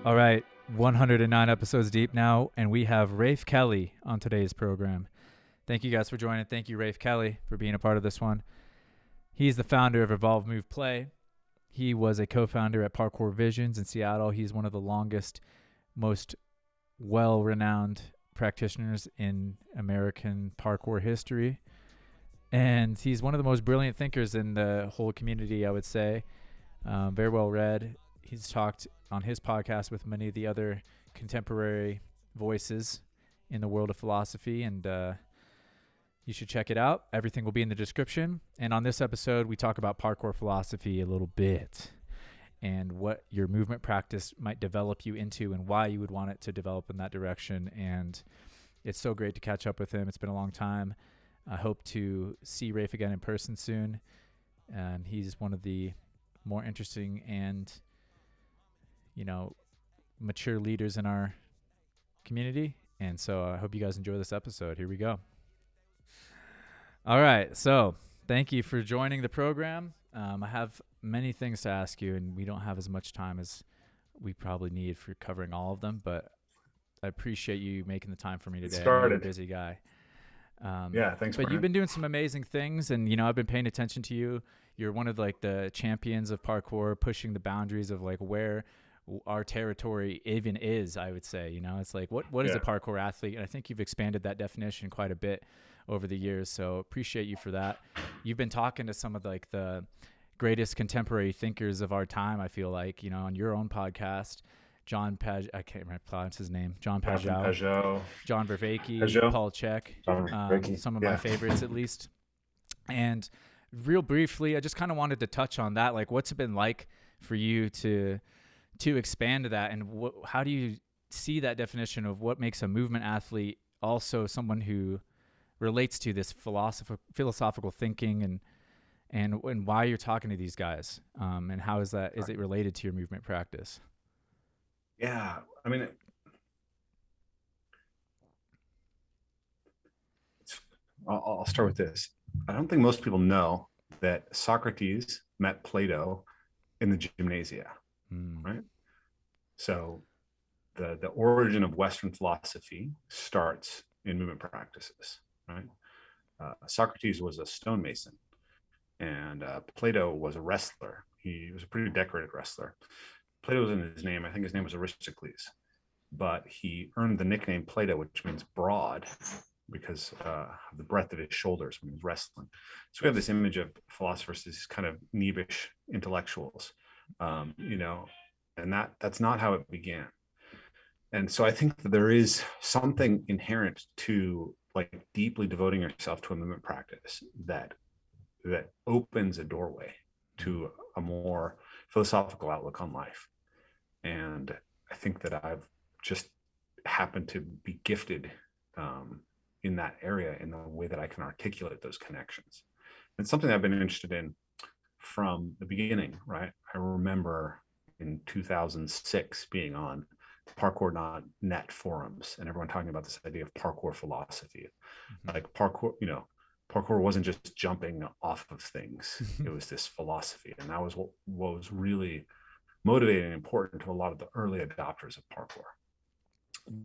All right, 109 episodes deep now, and we have Rafe Kelley on today's program. Thank you guys for joining. Thank you, Rafe Kelley, for being a part of this one. He's the founder of Evolve Move Play. He was a co-founder at Parkour Visions in Seattle. He's one of the longest, most well-renowned practitioners in American parkour history. And he's one of the most brilliant thinkers in the whole community, I would say. Very well read. He's talked on his podcast with many of the other contemporary voices in the world of philosophy, and you should check it out. Everything will be in the description. And on this episode, we talk about parkour philosophy a little bit and what your movement practice might develop you into and why you would want it to develop in that direction. And it's so great to catch up with him. It's been a long time. I hope to see Rafe again in person soon. He's one of the more interesting and, mature leaders in our community. And so I hope you guys enjoy this episode. Here we go. All right. So thank you for joining the program. I have many things to ask you, and we don't have as much time as we probably need for covering all of them, but I appreciate you making the time for me today. You're a busy guy. Yeah, thanks. But Brian, you've been doing some amazing things, and I've been paying attention to you. You're one of the champions of parkour, pushing the boundaries of where our territory even is. I would say, it's what is a parkour athlete? And I think you've expanded that definition quite a bit over the years. So appreciate you for that. You've been talking to some of the greatest contemporary thinkers of our time. I feel like on your own podcast. I can't pronounce his name. John Pageau, John Vervaeke, Paul Chek, some of my favorites at least. And real briefly, I just kind of wanted to touch on that. What's it been like for you to expand that, and how do you see that definition of what makes a movement athlete also someone who relates to this philosophical thinking, and why you're talking to these guys, and how is it related to your movement practice? Yeah, I mean, I'll start with this. I don't think most people know that Socrates met Plato in the gymnasia, right? So the origin of Western philosophy starts in movement practices, right? Socrates was a stonemason, and Plato was a wrestler. He was a pretty decorated wrestler. Plato was in his name. I think his name was Aristocles, but he earned the nickname Plato, which means broad, because of the breadth of his shoulders when he was wrestling. So we have this image of philosophers, these kind of kneebish intellectuals, and that's not how it began. And so I think that there is something inherent to deeply devoting yourself to a movement practice that opens a doorway to a more philosophical outlook on life. And I think that I've just happened to be gifted in that area in the way that I can articulate those connections. It's something I've been interested in from the beginning, right? I remember in 2006 being on Parkour.net forums and everyone talking about this idea of parkour philosophy. Parkour, parkour wasn't just jumping off of things. It was this philosophy. And that was what was really motivating and important to a lot of the early adopters of parkour.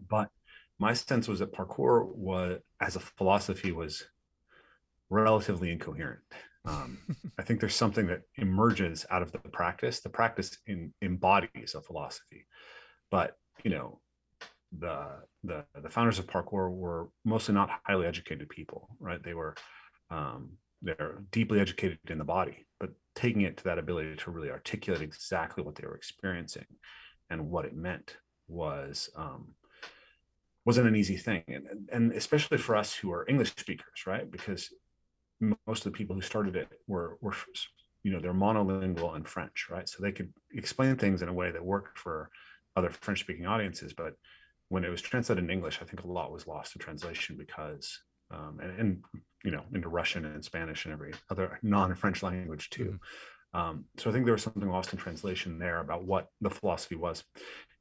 But my sense was that parkour as a philosophy was relatively incoherent. I think there's something that emerges out of the practice. The practice embodies a philosophy, but the founders of parkour were mostly not highly educated people, right? They're deeply educated in the body, but taking it to that ability to really articulate exactly what they were experiencing and what it meant wasn't an easy thing. And especially for us who are English speakers, right? Because most of the people who started it were they're monolingual in French, right? So they could explain things in a way that worked for other French speaking audiences. But when it was translated in English, I think a lot was lost to translation because into Russian and Spanish and every other non-French language too. So I think there was something lost in translation there about what the philosophy was.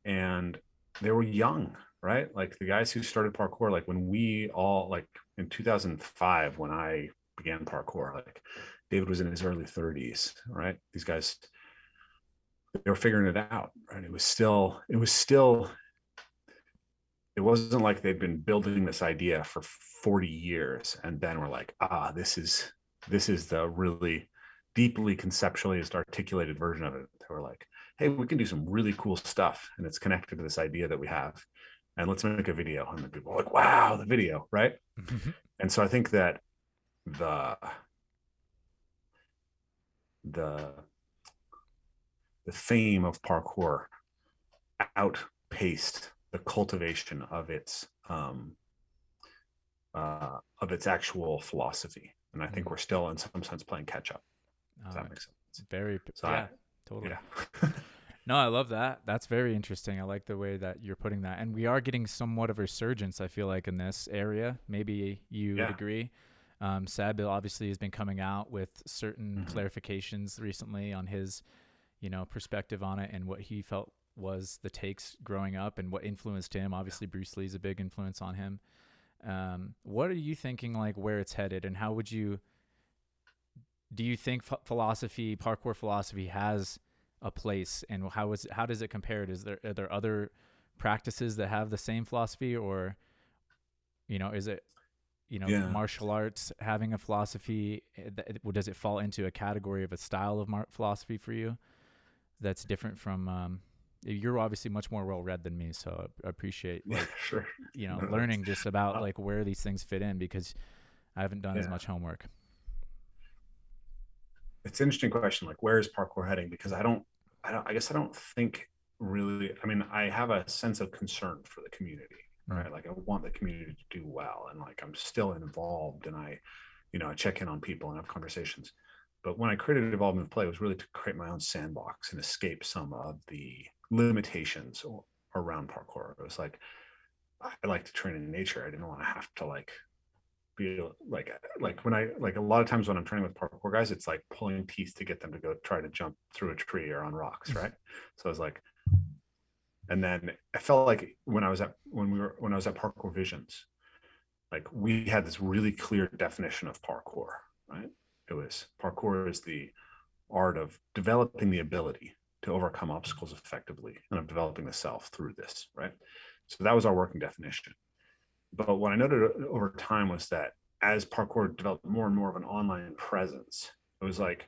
And they were young, right? The guys who started parkour, when we all, in 2005, when I began parkour, David was in his early 30s, right? These guys, they were figuring it out, right? It wasn't like they'd been building this idea for 40 years and then we're like, this is the really deeply conceptually articulated version of it. They were like, hey, we can do some really cool stuff and it's connected to this idea that we have, and let's make a video. And then people are like, wow, the video, right? And so I think that the fame of parkour outpaced the cultivation of its actual philosophy, and I think we're still in some sense playing catch up. Does that make sense? Totally. Yeah. No, I love that. That's very interesting. I like the way that you're putting that. And we are getting somewhat of a resurgence, I feel like, in this area. Maybe you would agree. Seb obviously has been coming out with certain clarifications recently on his, perspective on it and what he felt was the takes growing up and what influenced him. Obviously, Bruce Lee's a big influence on him. What are you thinking, like, where it's headed, and how do you think parkour philosophy has a place, and how does it compare? Are there other practices that have the same philosophy, or, is it, martial arts having a philosophy? Does it fall into a category of a style of philosophy for you that's different from, you're obviously much more well-read than me, so I appreciate sure. Learning just about like where these things fit in, because I haven't done as much homework. It's an interesting question. Like, where is parkour heading? Because I guess I don't think really, I mean, I have a sense of concern for the community, right? Like, I want the community to do well, and like, I'm still involved, and I check in on people and have conversations. But when I created Evolve Move Play, it was really to create my own sandbox and escape some of the limitations around parkour. It was like, I like to train in nature. I didn't want to have to be like when I a lot of times when I'm training with parkour guys, it's like pulling teeth to get them to go try to jump through a tree or on rocks, right? So I was like, and then I felt like when I was at Parkour Visions, like, we had this really clear definition of parkour, right? It was, parkour is the art of developing the ability to overcome obstacles effectively and of developing the self through this, right? So that was our working definition. But what I noted over time was that as parkour developed more and more of an online presence, it was like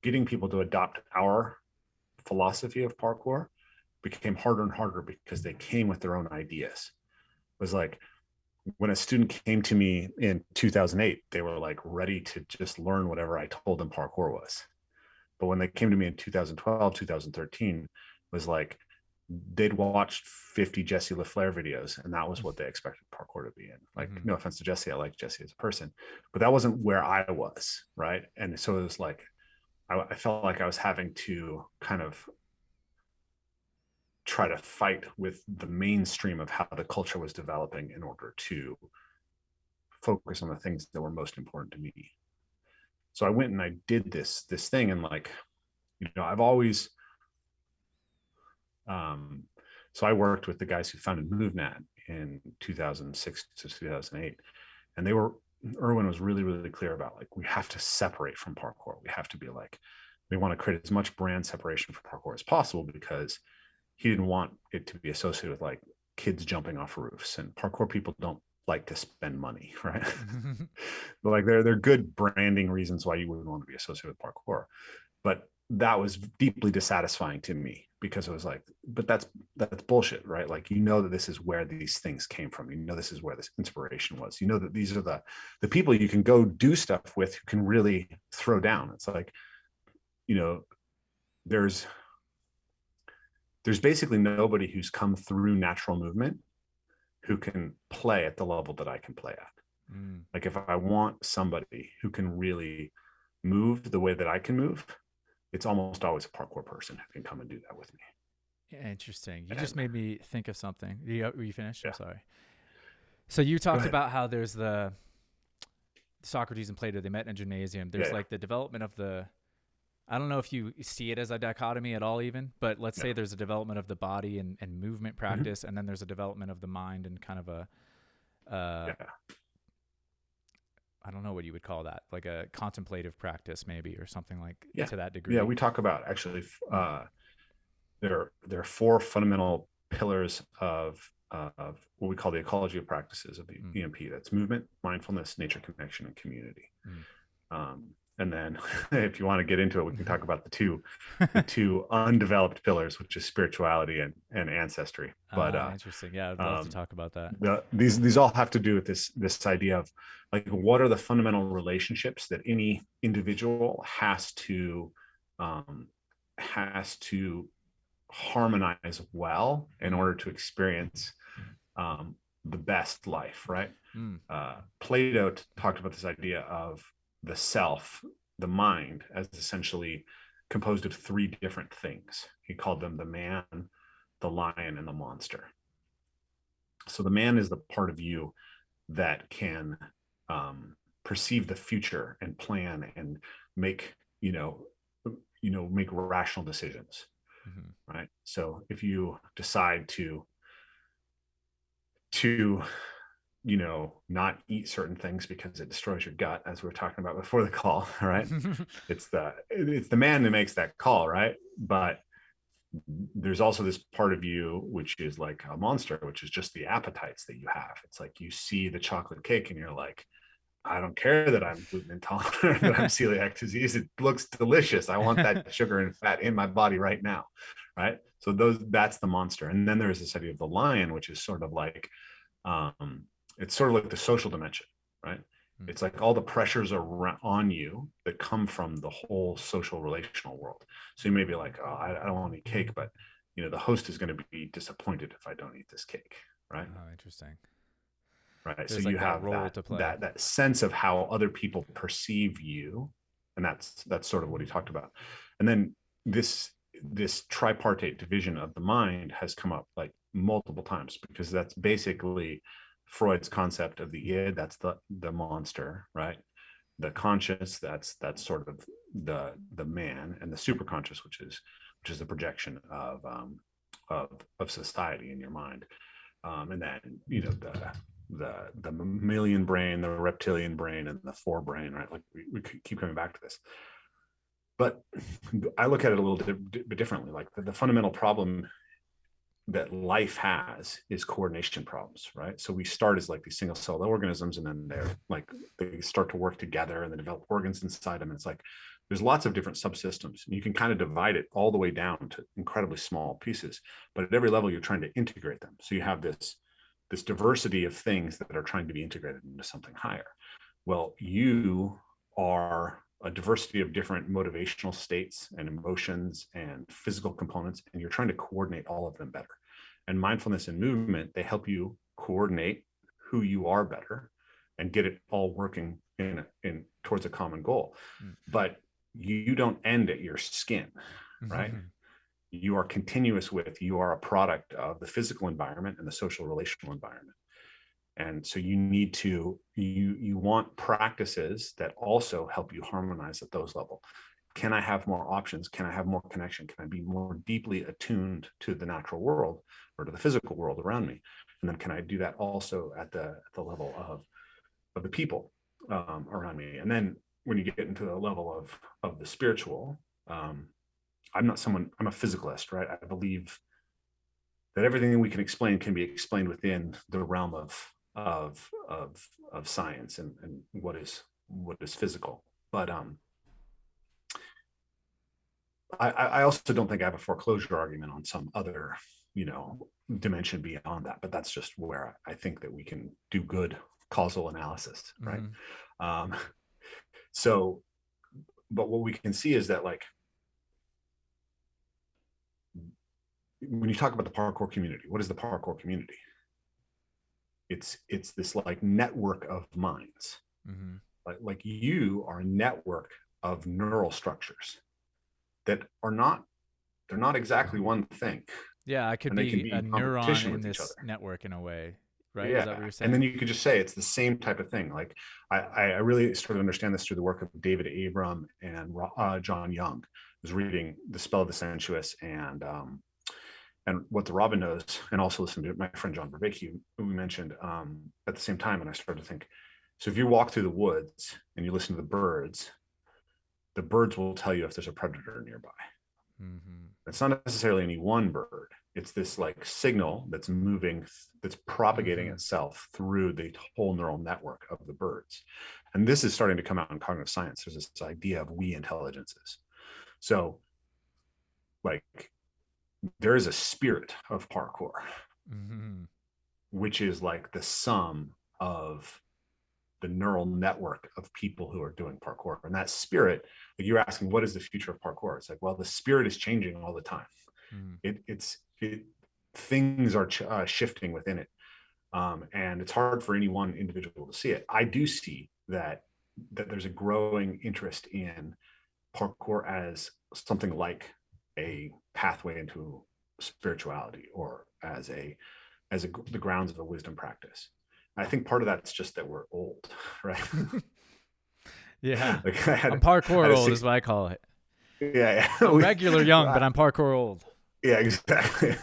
getting people to adopt our philosophy of parkour became harder and harder because they came with their own ideas. It was like, when a student came to me in 2008, they were like ready to just learn whatever I told them parkour was. But when they came to me in 2012, 2013, was like, they'd watched 50 Jesse LaFleur videos, and that was what they expected parkour to be in. Like, no offense to Jesse, I like Jesse as a person, but that wasn't where I was, right? And so it was like, I felt like I was having to kind of try to fight with the mainstream of how the culture was developing in order to focus on the things that were most important to me. So I went and I did this thing, and like, I've always, so I worked with the guys who founded MoveNat in 2006 to 2008, and Erwin was really, really clear about, like, we have to separate from parkour. We have to be like, we want to create as much brand separation for parkour as possible, because he didn't want it to be associated with like kids jumping off roofs, and parkour people don't like to spend money, right? But like, they're good branding reasons why you wouldn't want to be associated with parkour. But that was deeply dissatisfying to me, because it was like, but that's bullshit, right? Like, that this is where these things came from. This is where this inspiration was. That these are the people you can go do stuff with who can really throw down. It's like, there's basically nobody who's come through natural movement who can play at the level that I can play at. Like, if I want somebody who can really move the way that I can move, it's almost always a parkour person who can come and do that with me. Yeah, interesting. You just made me think of something. Were you finished? Yeah. I'm sorry. So you talked about how there's the Socrates and Plato, they met in a gymnasium. There's like the development of I don't know if you see it as a dichotomy at all even, but let's say there's a development of the body and movement practice, and then there's a development of the mind and kind of a, I don't know what you would call that, like a contemplative practice maybe, or something like to that degree. Yeah, we talk about actually there are four fundamental pillars of what we call the ecology of practices of the EMP. That's movement, mindfulness, nature connection, and community. And then if you want to get into it, we can talk about the two undeveloped pillars, which is spirituality and ancestry. But interesting. Yeah, I'd love to talk about that. These all have to do with this idea of like, what are the fundamental relationships that any individual has to harmonize well in order to experience the best life, right? Plato talked about this idea of the self, the mind, as essentially composed of three different things. He called them the man, the lion, and the monster. So the man is the part of you that can perceive the future and plan and make make rational decisions. Right. So if you decide to not eat certain things because it destroys your gut, as we were talking about before the call, right? it's the man that makes that call, right? But there's also this part of you which is like a monster, which is just the appetites that you have. It's like you see the chocolate cake and you're like, I don't care that I'm gluten intolerant, that I'm celiac disease. It looks delicious. I want that sugar and fat in my body right now, right? So that's the monster. And then there's this idea of the lion, which is sort of like, it's sort of like the social dimension, right? It's like all the pressures are on you that come from the whole social relational world. So you may be like, oh, I don't want to eat cake, but the host is going to be disappointed if I don't eat this cake, right? Oh, interesting. Right. There's so like you have role to play. that sense of how other people perceive you. And that's sort of what he talked about. And then this tripartite division of the mind has come up like multiple times, because that's basically Freud's concept of the id. That's the monster, right? The conscious, that's sort of the man, and the superconscious, which is the projection of society in your mind. And then the mammalian brain, the reptilian brain, and the forebrain, right? Like we keep coming back to this. But I look at it a little bit differently. Like the fundamental problem that life has is coordination problems, right? So we start as like these single celled organisms, and then they start to work together and they develop organs inside them. And it's like there's lots of different subsystems, and you can kind of divide it all the way down to incredibly small pieces. But at every level, you're trying to integrate them. So you have this diversity of things that are trying to be integrated into something higher. Well, you are a diversity of different motivational states and emotions and physical components, and you're trying to coordinate all of them better. And mindfulness and movement, they help you coordinate who you are better and get it all working in towards a common goal. But you don't end at your skin, right? You are continuous with, you are a product of the physical environment and the social relational environment. And so you need to, you want practices that also help you harmonize at those levels. Can I have more options? Can I have more connection? Can I be more deeply attuned to the natural world or to the physical world around me? And then can I do that also at the level of the people around me? And then when you get into the level of the spiritual, I'm a physicalist, right? I believe that everything that we can explain can be explained within the realm of science and what is physical. But I also don't think I have a foreclosure argument on some other, dimension beyond that. But that's just where I think that we can do good causal analysis, right? But what we can see is that, like, when you talk about the parkour community, what is the parkour community? It's this like network of minds. Like you are a network of neural structures that they're not exactly one thing. Yeah, I could be a neuron in this network in a way, right? Yeah. Is that what you're saying? And then you could just say it's the same type of thing. Like I really started to understand this through the work of David Abram and John Young. I was reading The Spell of the Sensuous and What the Robin Knows, and also listened to my friend John Vervaeke, who we mentioned at the same time. And I started to think, so if you walk through the woods and you listen to the birds will tell you if there's a predator nearby. It's not necessarily any one bird. It's this like signal that's moving, that's propagating itself through the whole neural network of the birds. And this is starting to come out in cognitive science. There's this idea of we intelligences. So like there is a spirit of parkour, which is like the sum of the neural network of people who are doing parkour. And that spirit, like you're asking, what is the future of parkour? It's like, well, the spirit is changing all the time. Things are shifting within it. And it's hard for any one individual to see it. I do see that there's a growing interest in parkour as something like a pathway into spirituality, or as the grounds of a wisdom practice. I think part of that's just that we're old, right? Yeah. Like I'm parkour old is what I call it. Yeah. I'm regular young, but I'm parkour old. Yeah, exactly.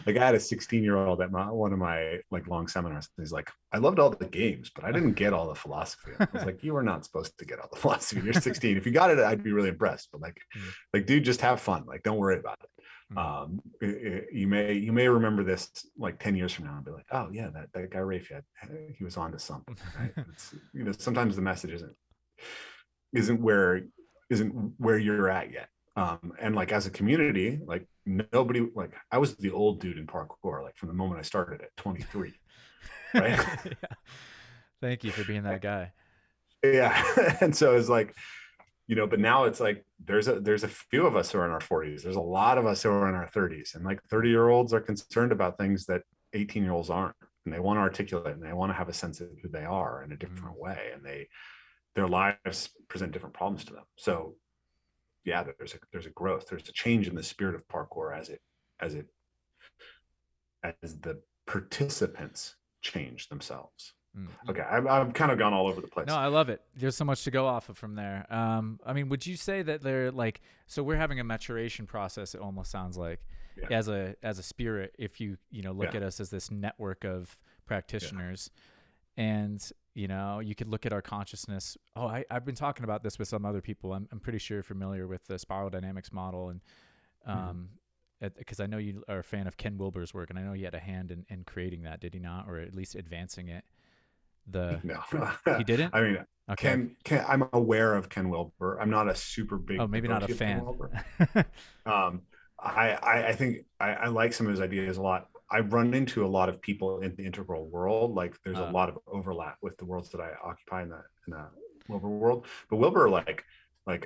Like I had a 16-year-old at one of my like long seminars. He's like, I loved all the games, but I didn't get all the philosophy. I was like, you are not supposed to get all the philosophy. You're 16. If you got it, I'd be really impressed. But like, dude, just have fun. Like, don't worry about it. You may remember this like 10 years from now and be like, oh yeah, that guy Rafe, he was on to something. Right? It's, sometimes the message isn't where you're at yet. And like as a community, like nobody, like I was the old dude in parkour, like from the moment I started at 23. Right. Yeah. Thank you for being that guy. Yeah. And so it's like, but now it's like there's a few of us who are in our 40s. There's a lot of us who are in our 30s, and like 30-year-olds are concerned about things that 18-year-olds aren't, and they want to articulate, and they want to have a sense of who they are in a different way, and their lives present different problems to them. So yeah, there's a growth, there's a change in the spirit of parkour as the participants change themselves. Okay, I've kind of gone all over the place. No, I love it. There's so much to go off of from there. I mean, would you say that they're like, so we're having a maturation process, it almost sounds like, as a spirit, if you look at us as this network of practitioners, and you could look at our consciousness. I've been talking about this with some other people. I'm pretty sure you're familiar with the spiral dynamics model, and because I know you are a fan of Ken Wilber's work, and I know he had a hand in creating that, did he not, or at least advancing it? No, he didn't. I mean, okay. Ken, I'm aware of Ken Wilber. I'm not a super big. Oh, maybe not a fan. I think I like some of his ideas a lot. I run into a lot of people in the integral world. Like there's a lot of overlap with the worlds that I occupy in the Wilber world. But Wilber, like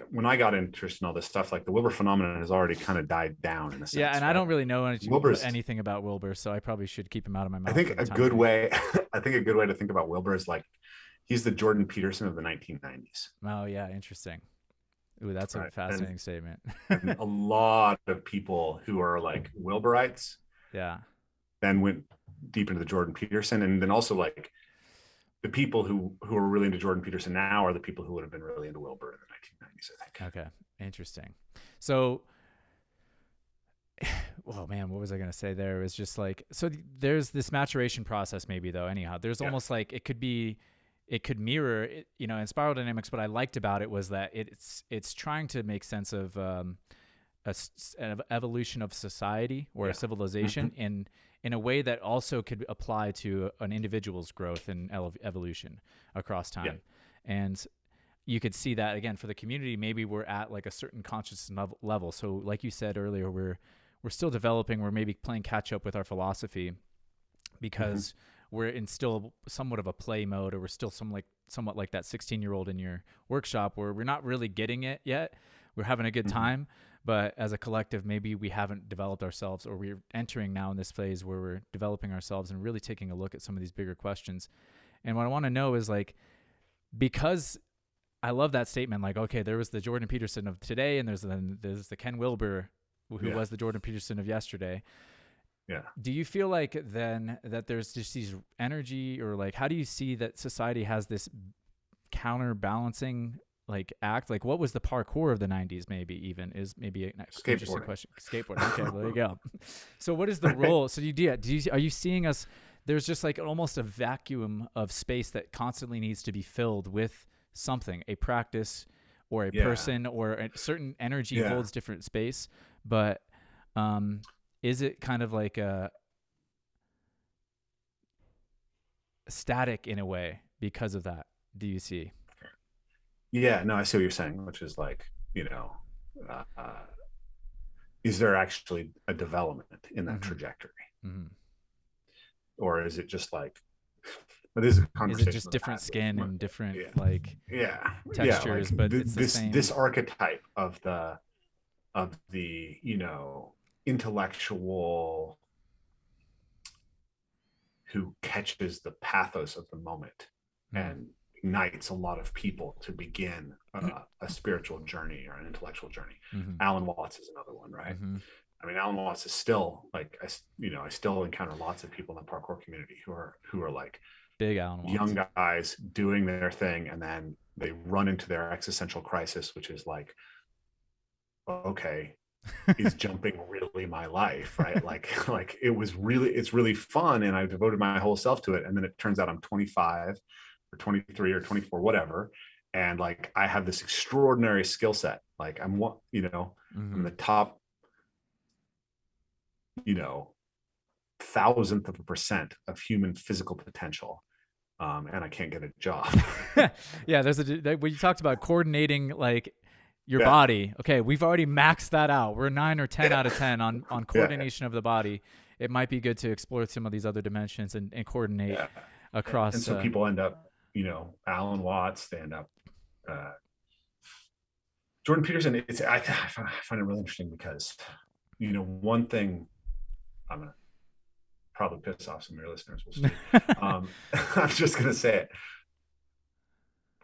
when I got interested in all this stuff, like the Wilber phenomenon has already kind of died down in a sense. Yeah, and right? I don't really know anything about Wilber, so I probably should keep him out of my mouth. I think a good way to think about Wilber is like he's the Jordan Peterson of the 1990s. Oh yeah, interesting. Ooh, that's a fascinating statement. And a lot of people who are like Wilberites, then went deep into the Jordan Peterson, and then also like the people who are really into Jordan Peterson now are the people who would have been really into Wilber in the 1990s, I think. Okay, interesting. So, oh man, what was I going to say there? It was just like, so there's this maturation process maybe though, anyhow. There's almost like it could mirror it, in spiral dynamics. What I liked about it was that it's trying to make sense of an evolution of society or a civilization in a way that also could apply to an individual's growth and evolution across time. And you could see that again for the community. Maybe we're at like a certain consciousness level. So like you said earlier, we're still developing. We're maybe playing catch up with our philosophy because we're in still somewhat of a play mode, or we're still somewhat like that 16-year-old in your workshop where we're not really getting it yet. We're having a good time, but as a collective, maybe we haven't developed ourselves, or we're entering now in this phase where we're developing ourselves and really taking a look at some of these bigger questions. And what I want to know is like, because I love that statement, like, okay, there was the Jordan Peterson of today, and there's the Ken Wilber who was the Jordan Peterson of yesterday. Yeah. Do you feel like then that there's just these energy, or like, how do you see that society has this counterbalancing like act? Like what was the parkour of the 90s maybe even is maybe an interesting question. Skateboarding. Okay, well, there you go. So what is the role? So are you seeing us, there's just like almost a vacuum of space that constantly needs to be filled with something, a practice or a person, or a certain energy holds different space. But Is it kind of like a static in a way because of that? Do you see? Yeah, no, I see what you're saying, which is like, you know, uh, uh, is there actually a development in that Mm-hmm. trajectory? Mm-hmm. Or is it just like, this is a Is it conversation just that different I've had skin with, and different yeah, like yeah, like textures, but it's the this same? archetype of the, you know, intellectual who catches the pathos of the moment Mm. and ignites a lot of people to begin a spiritual journey or an intellectual journey. Mm-hmm. Alan Watts is another one, right? Mm-hmm. I mean, Alan Watts is still like, I still encounter lots of people in the parkour community who are like Big Alan Watts. young guys doing their thing, and then they run into their existential crisis, which is like, okay, is jumping really my life, right? Like it's really fun, and I devoted my whole self to it, and then it turns out I'm 25 or 23 or 24, whatever, and like I have this extraordinary skill set. Like I'm one, you know, Mm-hmm. I'm the top, you know, thousandth of a percent of human physical potential, and I can't get a job. Yeah, when you talked about coordinating like your Yeah, body. Okay, we've already maxed that out. We're 9 or 10 yeah, out of 10 on yeah, coordination of the body. It might be good to explore some of these other dimensions and coordinate yeah. And across. so people end up, you know, Alan Watts. They end up uh, Jordan Peterson. I find it really interesting because, you know, one thing I'm gonna probably piss off some of your listeners. We'll see. I'm just gonna say it.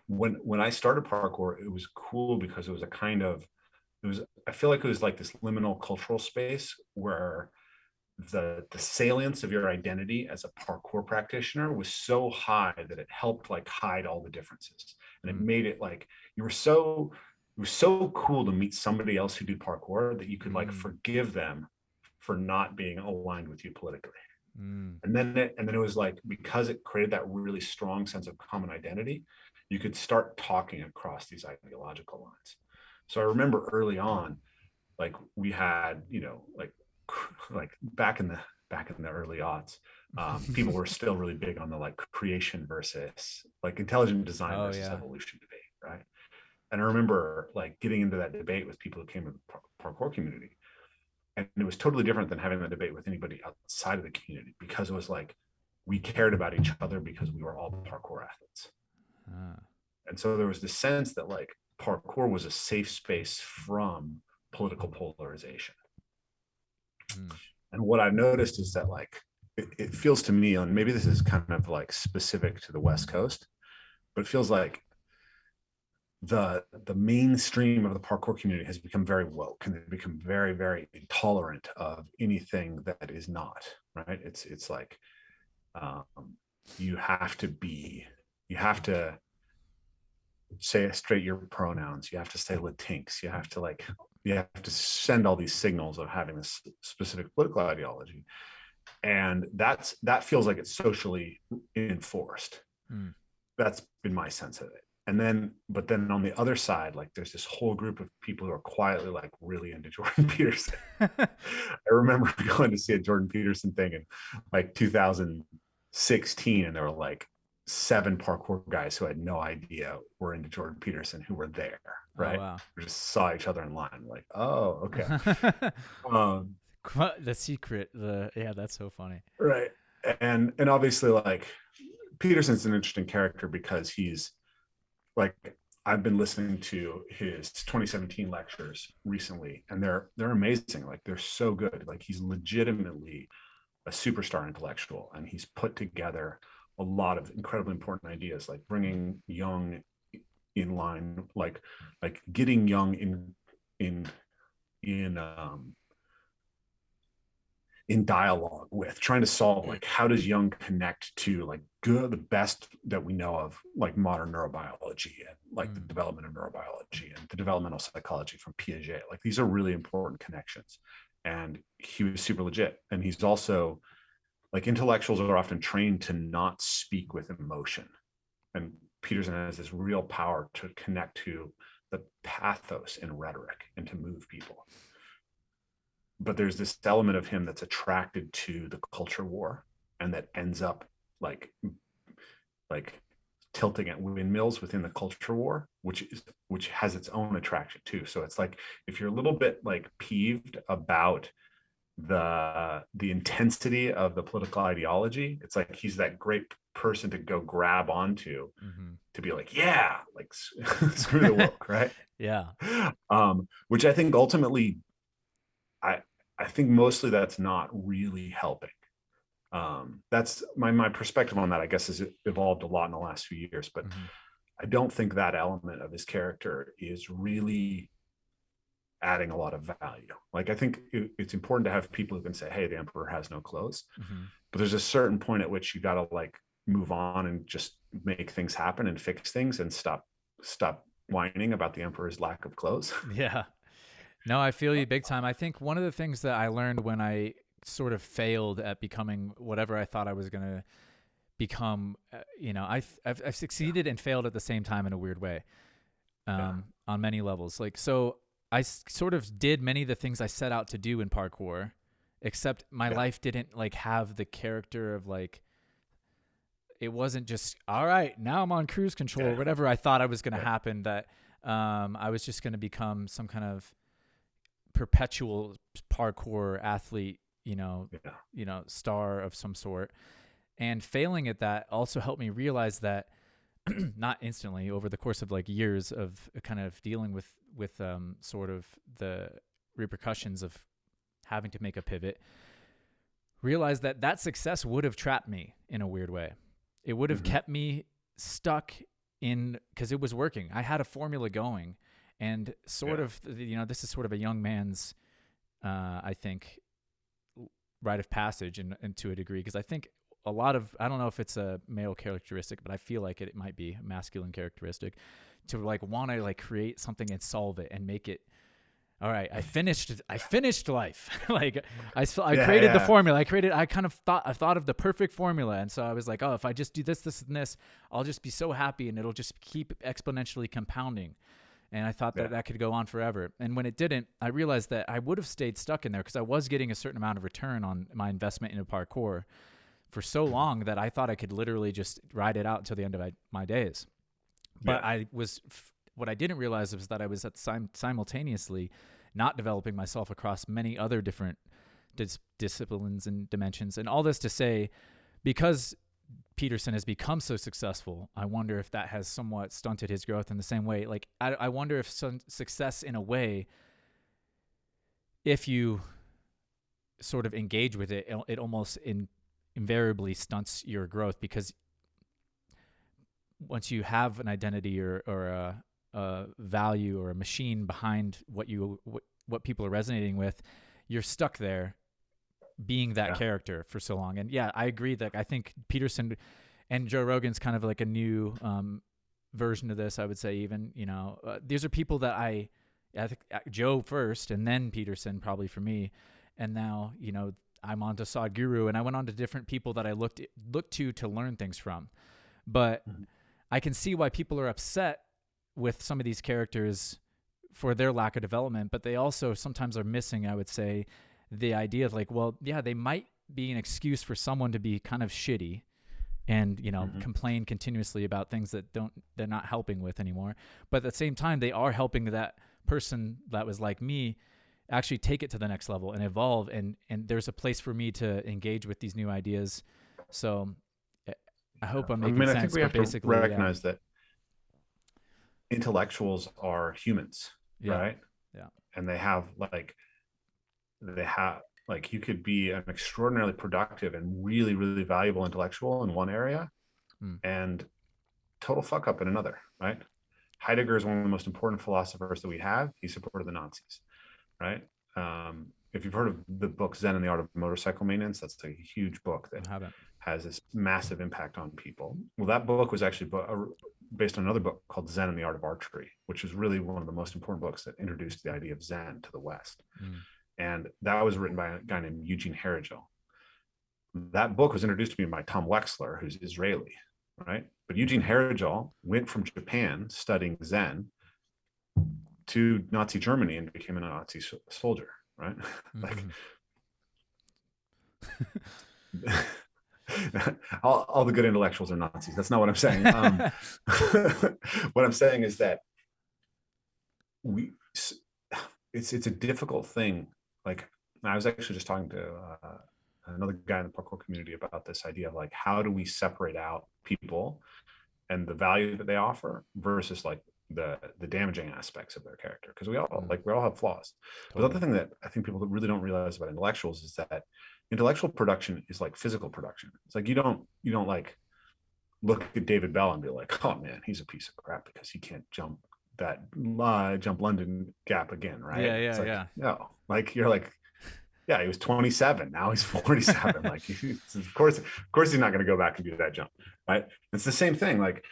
When I started parkour, it was cool because it was a kind of, it was, I feel like it was like this liminal cultural space where the salience of your identity as a parkour practitioner was so high that it helped like hide all the differences, and it made it like you were so, it was so cool to meet somebody else who did parkour that you could like forgive them for not being aligned with you politically. And then it was like, because it created that really strong sense of common identity, you could start talking across these ideological lines. So I remember early on, like we had, you know, like back in the early aughts, people were still really big on the like creation versus like intelligent design Oh versus yeah. evolution debate, right? And I remember like getting into that debate with people who came to the parkour community, and it was totally different than having the debate with anybody outside of the community, because it was like we cared about each other because we were all parkour athletes. And so there was this sense that like parkour was a safe space from political polarization. And what I've noticed is that like it feels to me, and maybe this is kind of like specific to the West Coast, but it feels like the mainstream of the parkour community has become very woke, and they've become very, very intolerant of anything that is not, right. It's like um, you have to say straight your pronouns, you have to say latinx, you have to send all these signals of having this specific political ideology, and that feels like it's socially enforced. That's been my sense of it. But then on the other side, like there's this whole group of people who are quietly like really into Jordan Peterson. I remember going to see a Jordan Peterson thing in like 2016, and there were like 7 parkour guys who had no idea were into Jordan Peterson who were there, right? Oh wow. We just saw each other in line, like, oh, okay. The secret. Yeah, that's so funny. Right. And obviously like Peterson's an interesting character because he's like, I've been listening to his 2017 lectures recently, and they're amazing. Like they're so good. Like he's legitimately a superstar intellectual, and he's put together a lot of incredibly important ideas, like bringing young in line, like getting young in in dialogue with, trying to solve like how does young connect to like the best that we know of, like modern neurobiology and like the development of neurobiology and the developmental psychology from Piaget. Like these are really important connections, and he was super legit. And he's also like, intellectuals are often trained to not speak with emotion, and Peterson has this real power to connect to the pathos in rhetoric and to move people. but there's this element of him that's attracted to the culture war, and that ends up like tilting at windmills within the culture war, which has its own attraction too. So it's like, if you're a little bit like peeved about the intensity of the political ideology, it's like he's that great person to go grab onto, to be like, yeah, like screw the woke, right? Yeah. Which I think ultimately, I think mostly that's not really helping. That's my perspective on that, I guess, has evolved a lot in the last few years, but I don't think that element of his character is really adding a lot of value. Like, I think it's important to have people who can say, hey, the emperor has no clothes, but there's a certain point at which you got to like move on and just make things happen and fix things, and stop whining about the emperor's lack of clothes. Yeah. No, I feel you big time. I think one of the things that I learned when I sort of failed at becoming whatever I thought I was going to become, I've succeeded and failed at the same time in a weird way, on many levels. Like, so I sort of did many of the things I set out to do in parkour, except my life didn't like have the character of like, it wasn't just, all right, now I'm on cruise control or whatever I thought I was going to happen, that I was just going to become some kind of perpetual parkour athlete, star of some sort. And failing at that also helped me realize that not instantly, over the course of like years of kind of dealing with sort of the repercussions of having to make a pivot, realize that success would have trapped me in a weird way. It would have kept me stuck in, because it was working. I had a formula going, and sort of, this is sort of a young man's, I think, rite of passage, and to a degree, because I think a lot of, I don't know if it's a male characteristic, but I feel like it might be a masculine characteristic, to like want to like create something and solve it and make it, all right, I finished life. Like I created the formula. I thought of the perfect formula. And so I was like, oh, if I just do this, and this, I'll just be so happy, and it'll just keep exponentially compounding. And I thought that could go on forever. And when it didn't, I realized that I would have stayed stuck in there, because I was getting a certain amount of return on my investment into parkour for so long that I thought I could literally just ride it out until the end of my days. But what I didn't realize was that I was simultaneously not developing myself across many other different disciplines and dimensions. And all this to say, because Peterson has become so successful, I wonder if that has somewhat stunted his growth in the same way. Like, I wonder if some success, in a way, if you sort of engage with it, it almost invariably stunts your growth, because once you have an identity or a value or a machine behind what people are resonating with, you're stuck there being that character for so long. And I agree that I think Peterson and Joe Rogan's kind of like a new version of this, I would say. Even, these are people that I think Joe first, and then Peterson probably for me. And now, I'm on to Sadhguru, and I went on to different people that I looked to learn things from. But I can see why people are upset with some of these characters for their lack of development, but they also sometimes are missing, I would say, the idea of like, well, they might be an excuse for someone to be kind of shitty and, complain continuously about things that they're not helping with anymore. But at the same time, they are helping that person that was like me actually take it to the next level and evolve. And there's a place for me to engage with these new ideas. So I hope I'm making sense. I think we have to recognize that intellectuals are humans, right? Yeah. And they have you could be an extraordinarily productive and really, really valuable intellectual in one area and total fuck up in another, right? Heidegger is one of the most important philosophers that we have. He supported the Nazis, right? If you've heard of the book Zen and the Art of Motorcycle Maintenance, that's a huge book that has this massive impact on people. Well, that book was actually based on another book called Zen and the Art of Archery, which is really one of the most important books that introduced the idea of Zen to the West. And that was written by a guy named Eugene Herrigel. That book was introduced to me by Tom Wexler, who's Israeli, right? But Eugene Herrigel went from Japan studying Zen to Nazi Germany and became a Nazi soldier, right? Mm-hmm. Like all the good intellectuals are Nazis. That's not what I'm saying. What I'm saying is that it's a difficult thing. Like, I was actually just talking to another guy in the parkour community about this idea of like, how do we separate out people and the value that they offer versus like the damaging aspects of their character, because we all have flaws. Totally. But the other thing that I think people really don't realize about intellectuals is that intellectual production is like physical production. It's like you don't like look at David Bell and be like, oh man, he's a piece of crap because he can't jump London gap again, right? It's like, no, like you're like, yeah, he was 27, now he's 47. Like, of course he's not going to go back and do that jump, right? It's the same thing. Like,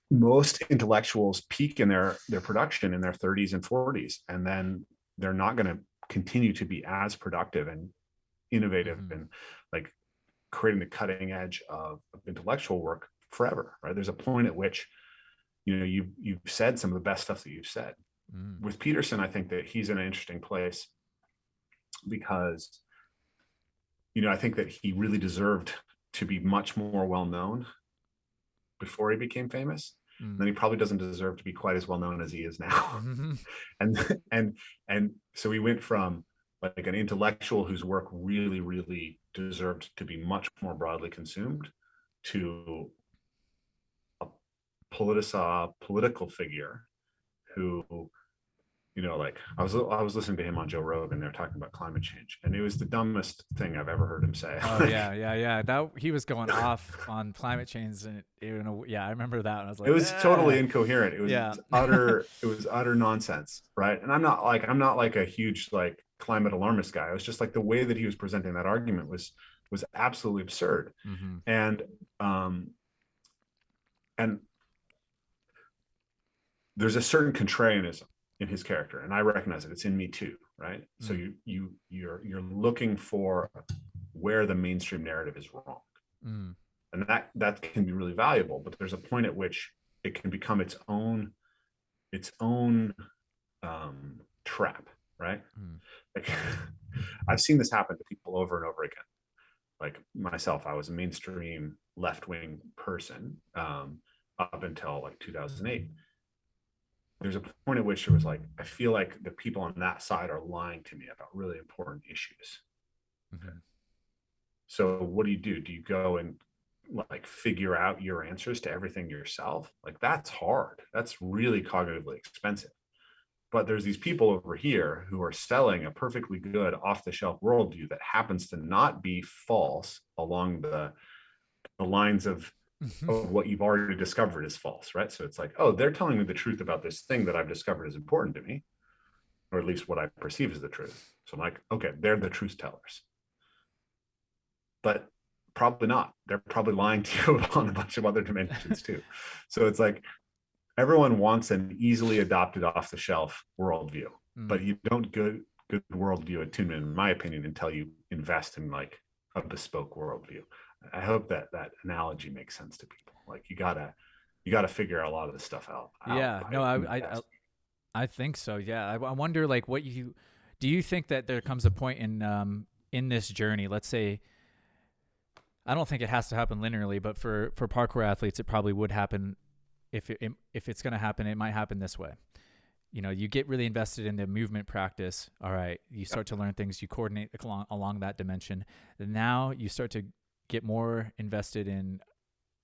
most intellectuals peak in their production in their 30s and 40s, and then they're not going to continue to be as productive and innovative and like creating the cutting edge of intellectual work forever, right? There's a point at which, you know, you've said some of the best stuff that you've said. With Peterson, I think that he's in an interesting place because, you know, I think that he really deserved to be much more well known before he became famous. Then he probably doesn't deserve to be quite as well known as he is now. And so we went from like an intellectual whose work really, really deserved to be much more broadly consumed to a political figure who, you know, like I was listening to him on Joe Rogan. They're talking about climate change, and it was the dumbest thing I've ever heard him say. Oh yeah. That he was going off on climate change, and I remember that. And I was like, it was totally incoherent. It was it was utter nonsense, right? And I'm not like a huge like climate alarmist guy. It was just like the way that he was presenting that argument was absolutely absurd. And there's a certain contrarianism in his character, and I recognize it. It's in me too, right? So you're looking for where the mainstream narrative is wrong, and that can be really valuable. But there's a point at which it can become its own trap, right? Like, I've seen this happen to people over and over again. Like myself, I was a mainstream left-wing person up until like 2008. There's a point at which it was like, I feel like the people on that side are lying to me about really important issues. So what do? Do you go and like figure out your answers to everything yourself? Like, that's hard. That's really cognitively expensive. But there's these people over here who are selling a perfectly good off-the-shelf worldview that happens to not be false along the lines of what you've already discovered is false, right? So it's like, oh, they're telling me the truth about this thing that I've discovered is important to me, or at least what I perceive as the truth. So I'm like, okay, they're the truth tellers. But probably not. They're probably lying to you on a bunch of other dimensions too. So it's like, everyone wants an easily adopted off-the-shelf worldview, but you don't good worldview attunement, in my opinion, until you invest in like a bespoke worldview. I hope that analogy makes sense to people. Like, you gotta figure a lot of this stuff out. Yeah, no, I think so. Yeah, I wonder, like, do you think that there comes a point in this journey? Let's say, I don't think it has to happen linearly, but for parkour athletes, it probably would happen. If it's going to happen, it might happen this way. You know, you get really invested in the movement practice. All right, you start to learn things. You coordinate along that dimension. And now you start to get more invested in,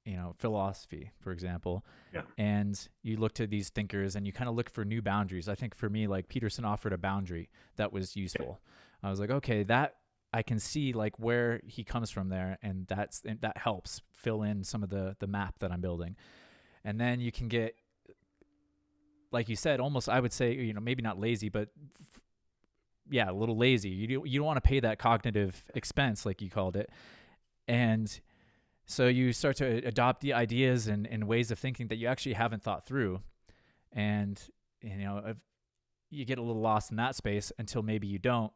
you know, philosophy, for example. Yeah. And you look to these thinkers and you kind of look for new boundaries. I think for me, like, Peterson offered a boundary that was useful. Yeah. I was like, okay, that I can see like where he comes from there, and that helps fill in some of the map that I'm building. And then you can get, like you said, almost, I would say, you know, maybe not lazy, but a little lazy. You don't want to pay that cognitive expense, like you called it. And so you start to adopt the ideas and ways of thinking that you actually haven't thought through. And, you know, you get a little lost in that space until maybe you don't.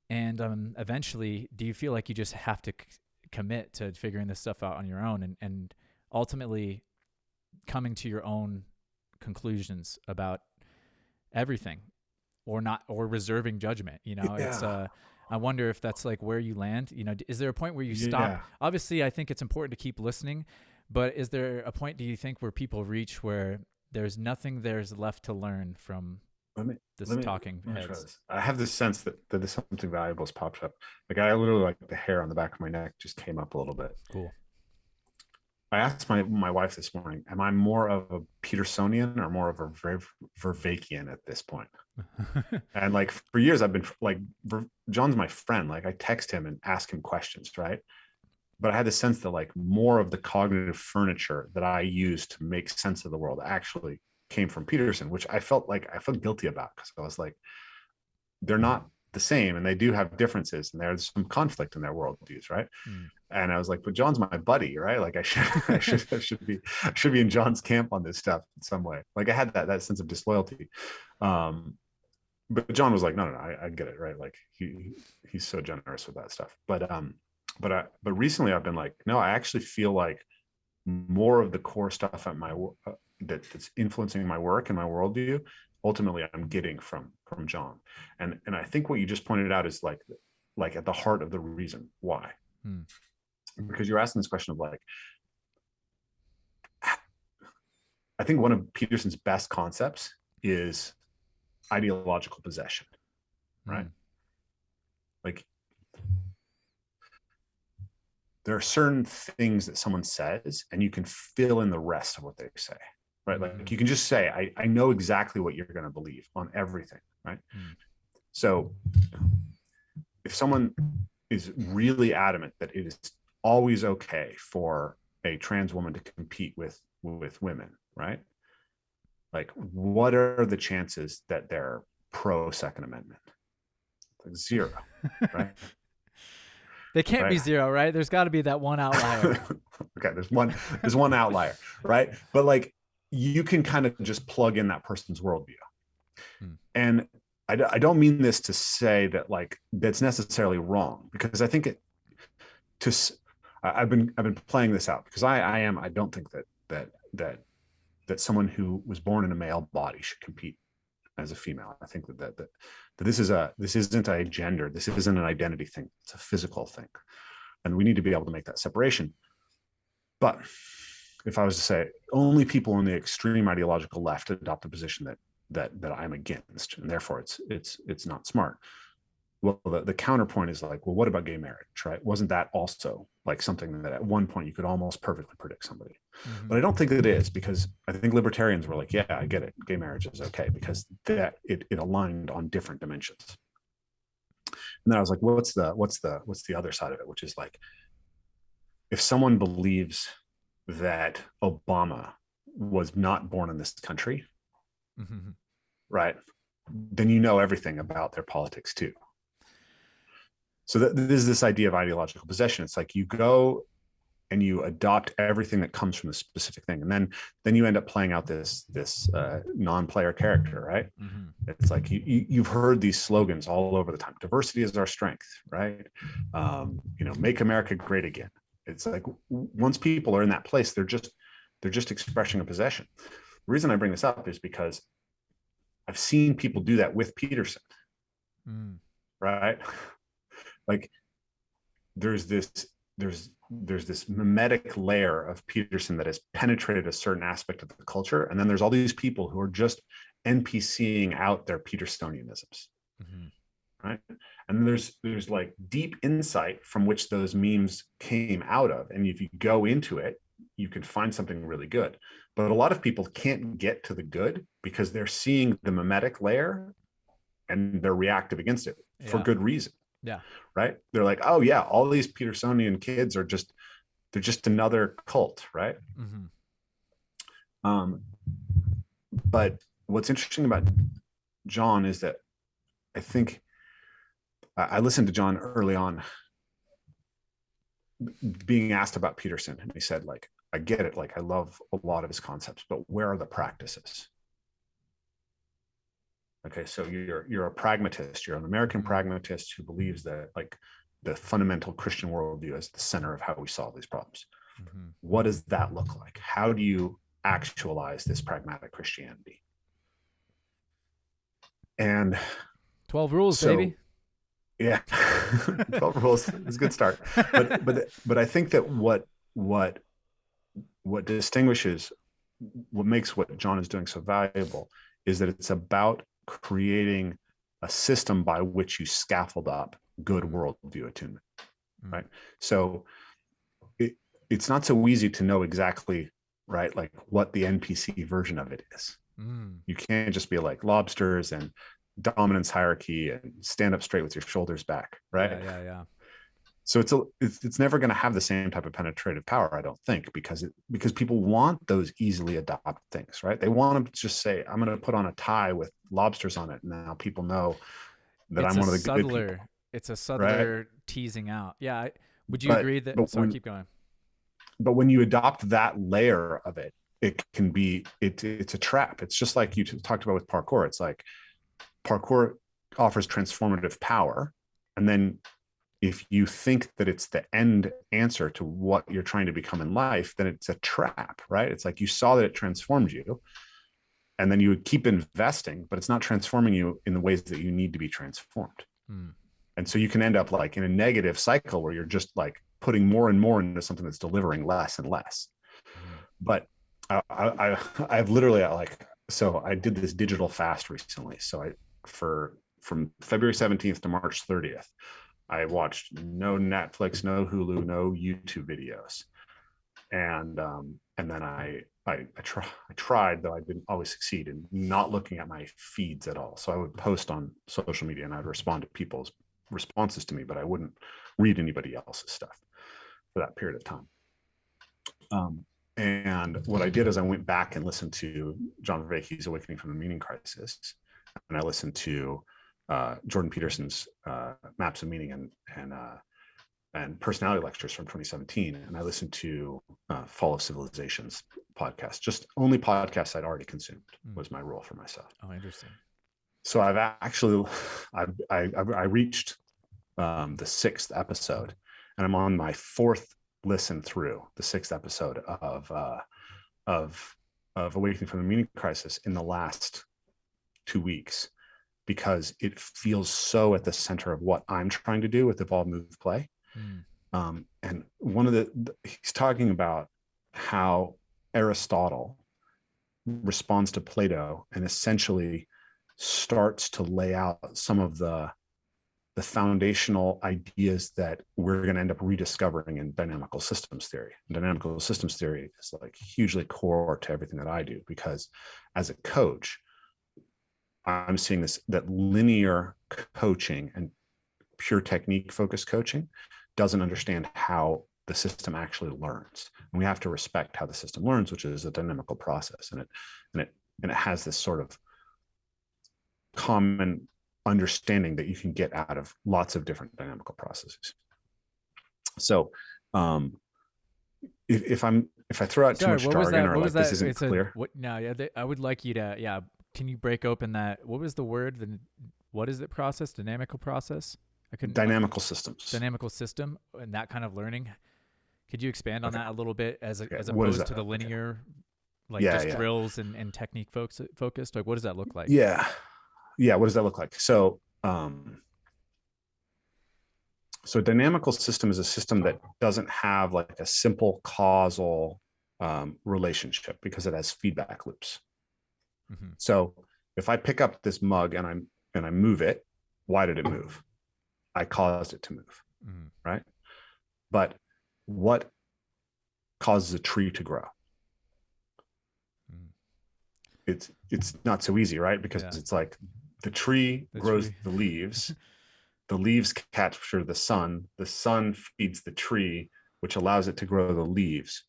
And eventually, do you feel like you just have to commit to figuring this stuff out on your own and ultimately coming to your own conclusions about everything? or not, or reserving judgment. It's I wonder if that's like where you land. Is there a point where you stop? Obviously, I think it's important to keep listening, but is there a point, do you think, where people reach where there's nothing there's left to learn from talking heads? I have this sense that there's something valuable has popped up. Like I literally, like, the hair on the back of my neck just came up a little bit. Cool. I asked my wife this morning, am I more of a Petersonian or more of a Vervaekian at this point? And like for years I've been like, John's my friend. Like I text him and ask him questions, right? But I had the sense that like more of the cognitive furniture that I use to make sense of the world actually came from Peterson, which I felt guilty about, because I was like, they're not the same and they do have differences and there's some conflict in their worldviews, right? And I was like, but John's my buddy, right? Like I should be in John's camp on this stuff in some way. Like I had that sense of disloyalty. But John was like, no, I get it, right? Like he's so generous with that stuff. But recently I've been like, no, I actually feel like more of the core stuff at my that's influencing my work and my worldview, ultimately I'm getting from John. And I think what you just pointed out is like at the heart of the reason why. Because you're asking this question of like, I think one of Peterson's best concepts is ideological possession, right? Like there are certain things that someone says and you can fill in the rest of what they say, right? Like you can just say, I know exactly what you're going to believe on everything, right? So if someone is really adamant that it is always okay for a trans woman to compete with women, right? Like what are the chances that they're pro Second Amendment? Like zero, right? They can't be zero, right? There's got to be that one outlier. Okay, there's one outlier, right? But like you can kind of just plug in that person's worldview. And I don't mean this to say that like that's necessarily wrong, because I think I've been playing this out, because I don't think that someone who was born in a male body should compete as a female. I think that this isn't a gender, this isn't an identity thing, it's a physical thing, and we need to be able to make that separation. But if I was to say only people on the extreme ideological left adopt a position that I'm against, and therefore it's not smart. Well, the counterpoint is like, well, what about gay marriage, right? Wasn't that also like something that at one point you could almost perfectly predict somebody? But I don't think it is, because I think libertarians were like, yeah, I get it, gay marriage is okay, because that it aligned on different dimensions. And then I was like, what's the other side of it, which is like, if someone believes that Obama was not born in this country, right, then you know everything about their politics too. So there's this idea of ideological possession. It's like you go and you adopt everything that comes from a specific thing, and then you end up playing out this non-player character, right? It's like you've heard these slogans all over the time. Diversity is our strength, right? Make America great again. It's like once people are in that place, they're just expressing a possession. The reason I bring this up is because I've seen people do that with Peterson, right? Like there's this mimetic layer of Peterson that has penetrated a certain aspect of the culture, and then there's all these people who are just NPCing out their Petersonianisms, right? And there's like deep insight from which those memes came out of, and if you go into it, you can find something really good. But a lot of people can't get to the good because they're seeing the mimetic layer and they're reactive against it for good reason. Yeah. Right. They're like, oh yeah, all these Petersonian kids they're just another cult. Right. But what's interesting about John is that I think I listened to John early on being asked about Peterson, and he said, like, I get it. Like, I love a lot of his concepts, but where are the practices? Okay, so you're a pragmatist. You're an American pragmatist who believes that like the fundamental Christian worldview is the center of how we solve these problems. What does that look like? How do you actualize this pragmatic Christianity? And 12 rules, so, baby. yeah, 12 rules is a good start. But I think that what distinguishes, what makes what John is doing so valuable is that it's about creating a system by which you scaffold up good worldview attunement, right? So it's not so easy to know exactly, right, like what the NPC version of it is. You can't just be like lobsters and dominance hierarchy and stand up straight with your shoulders back, right? Yeah. So it's never going to have the same type of penetrative power, I don't think, because people want those easily adopted things, right? They want to just say, I'm going to put on a tie with lobsters on it, and now people know that It's I'm a one of the good people, subtler, it's a right? subtler teasing out. Yeah. Would you But agree that, but sorry, when keep going. but when you adopt that layer of it, it can be it's a trap. It's just like you talked about with parkour. It's like parkour offers transformative power, and then if you think that it's the end answer to what you're trying to become in life, then it's a trap, right? It's like you saw that it transformed you, and then you would keep investing, but it's not transforming you in the ways that you need to be transformed. And so you can end up like in a negative cycle where you're just like putting more and more into something that's delivering less and less. But I've literally so I did this digital fast recently. So from February 17th to March 30th, I watched no Netflix, no Hulu, no YouTube videos. And then I tried, though I didn't always succeed in not looking at my feeds at all. So I would post on social media and I'd respond to people's responses to me, but I wouldn't read anybody else's stuff for that period of time. And what I did is I went back and listened to John Vervaeke's Awakening from the Meaning Crisis, and I listened to Jordan Peterson's Maps of Meaning and personality lectures from 2017, and I listened to Fall of Civilizations podcast. Just only podcasts I'd already consumed was my rule for myself. Oh, interesting. So I've actually I reached the 6th episode, and I'm on my 4th listen through the 6th episode of Awakening from the Meaning Crisis in the last 2 weeks, because it feels so at the center of what I'm trying to do with Evolve, Move, Play. And one of he's talking about how Aristotle responds to Plato and essentially starts to lay out some of the foundational ideas that we're going to end up rediscovering in dynamical systems theory. And dynamical systems theory is like hugely core to everything that I do, because as a coach, I'm seeing that linear coaching and pure technique focused coaching doesn't understand how the system actually learns. And we have to respect how the system learns, which is a dynamical process. And it has this sort of common understanding that you can get out of lots of different dynamical processes. So if I throw out too much jargon or like this isn't clear. I would like you to, can you break open that? What was the word? What is it process? Dynamical process? Dynamical systems. Dynamical system and that kind of learning. Could you expand on that a little bit as opposed to the linear, drills and technique focused? Like, what does that look like? Yeah. What does that look like? So, so a dynamical system is a system that doesn't have like a simple causal relationship, because it has feedback loops. So if I pick up this mug and I move it, why did it move? I caused it to move, right? But what causes a tree to grow? It's not so easy, right? Because it's like the tree grows the leaves capture the sun feeds the tree, which allows it to grow the leaves,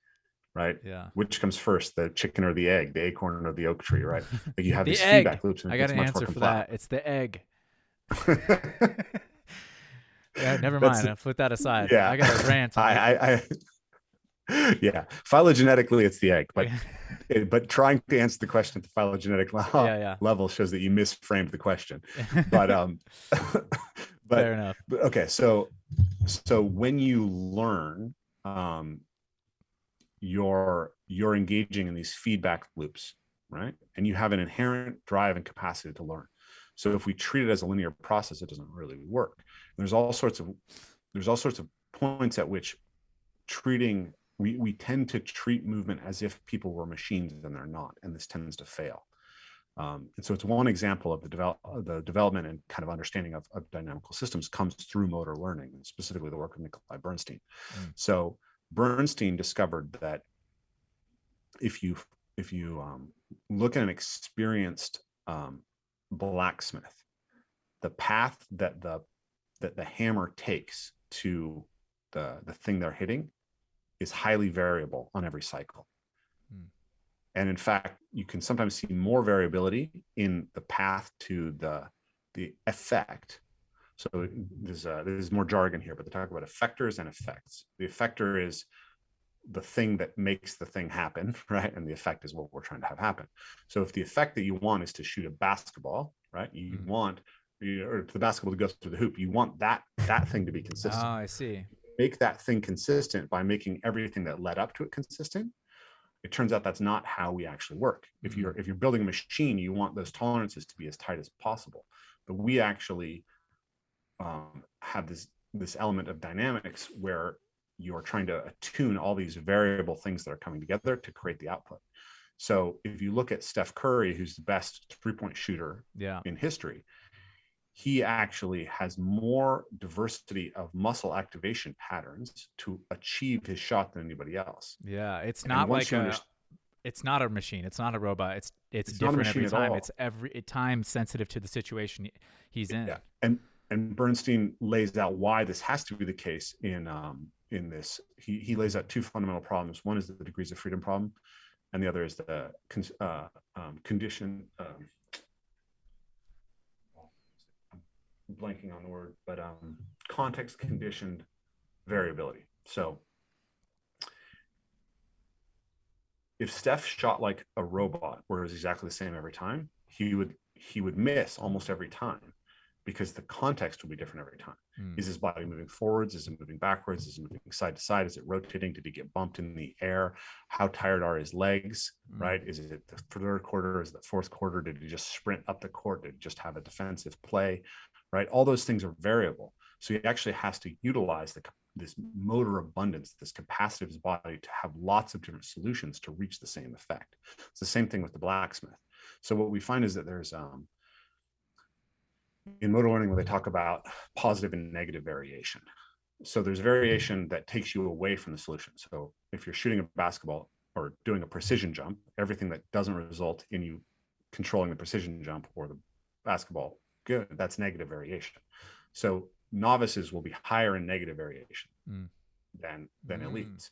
right? Yeah. Which comes first, the chicken or the egg, the acorn or the oak tree, right? Like you have the these egg. feedback loops, and I got an answer for that. It's the egg. Yeah, never mind. I'll put that aside. Yeah. I got a rant. Yeah, phylogenetically it's the egg, but trying to answer the question at the phylogenetic level shows that you misframed the question. But fair enough. But okay, so when you learn, you're engaging in these feedback loops, right? And you have an inherent drive and capacity to learn. So if we treat it as a linear process, it doesn't really work. There's all sorts of points at which we tend to treat movement as if people were machines, and they're not, and this tends to fail. And so it's one example of the development and kind of understanding of dynamical systems comes through motor learning, and specifically the work of Nikolai Bernstein. So Bernstein discovered that if you look at an experienced blacksmith, the path that the hammer takes to the thing they're hitting is highly variable on every cycle. And in fact, you can sometimes see more variability in the path to the effect. So there's more jargon here, but they talk about effectors and effects. The effector is the thing that makes the thing happen, right? And the effect is what we're trying to have happen. So if the effect that you want is to shoot a basketball, right? You want or the basketball to go through the hoop. You want that thing to be consistent. Oh, I see. Make that thing consistent by making everything that led up to it consistent. It turns out that's not how we actually work. If you're building a machine, you want those tolerances to be as tight as possible. But we actually have this element of dynamics where you're trying to attune all these variable things that are coming together to create the output. So if you look at Steph Curry, who's the best three-point shooter in history, he actually has more diversity of muscle activation patterns to achieve his shot than anybody else. Yeah, it's not like it's not a machine. It's not a robot. It's different every time. It's time sensitive to the situation he's in. Yeah. And Bernstein lays out why this has to be the case in this. He lays out two fundamental problems. One is the degrees of freedom problem, and the other is the condition. I'm blanking on the word, but context conditioned variability. So if Steph shot like a robot, where it was exactly the same every time, he would miss almost every time, because the context will be different every time. Is his body moving forwards? Is it moving backwards? Is it moving side to side? Is it rotating? Did he get bumped in the air? How tired are his legs, right? Is it the third quarter? Is it the fourth quarter? Did he just sprint up the court? Did he just have a defensive play, right? All those things are variable. So he actually has to utilize this motor abundance, this capacity of his body to have lots of different solutions to reach the same effect. It's the same thing with the blacksmith. So what we find is that there's in motor learning, where they talk about positive and negative variation. So there's variation that takes you away from the solution. So if you're shooting a basketball or doing a precision jump, everything that doesn't result in you controlling the precision jump or the basketball good, that's negative variation. So novices will be higher in negative variation than elites.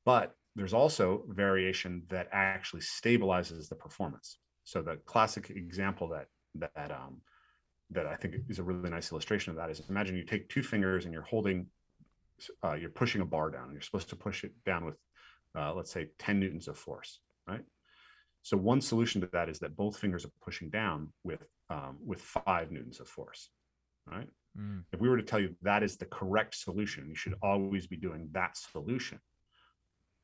But there's also variation that actually stabilizes the performance. So the classic example that I think is a really nice illustration of that is, imagine you take two fingers and you're pushing a bar down. You're supposed to push it down with, let's say, 10 newtons of force, right? So one solution to that is that both fingers are pushing down with 5 newtons of force, right? If we were to tell you that is the correct solution, you should always be doing that solution,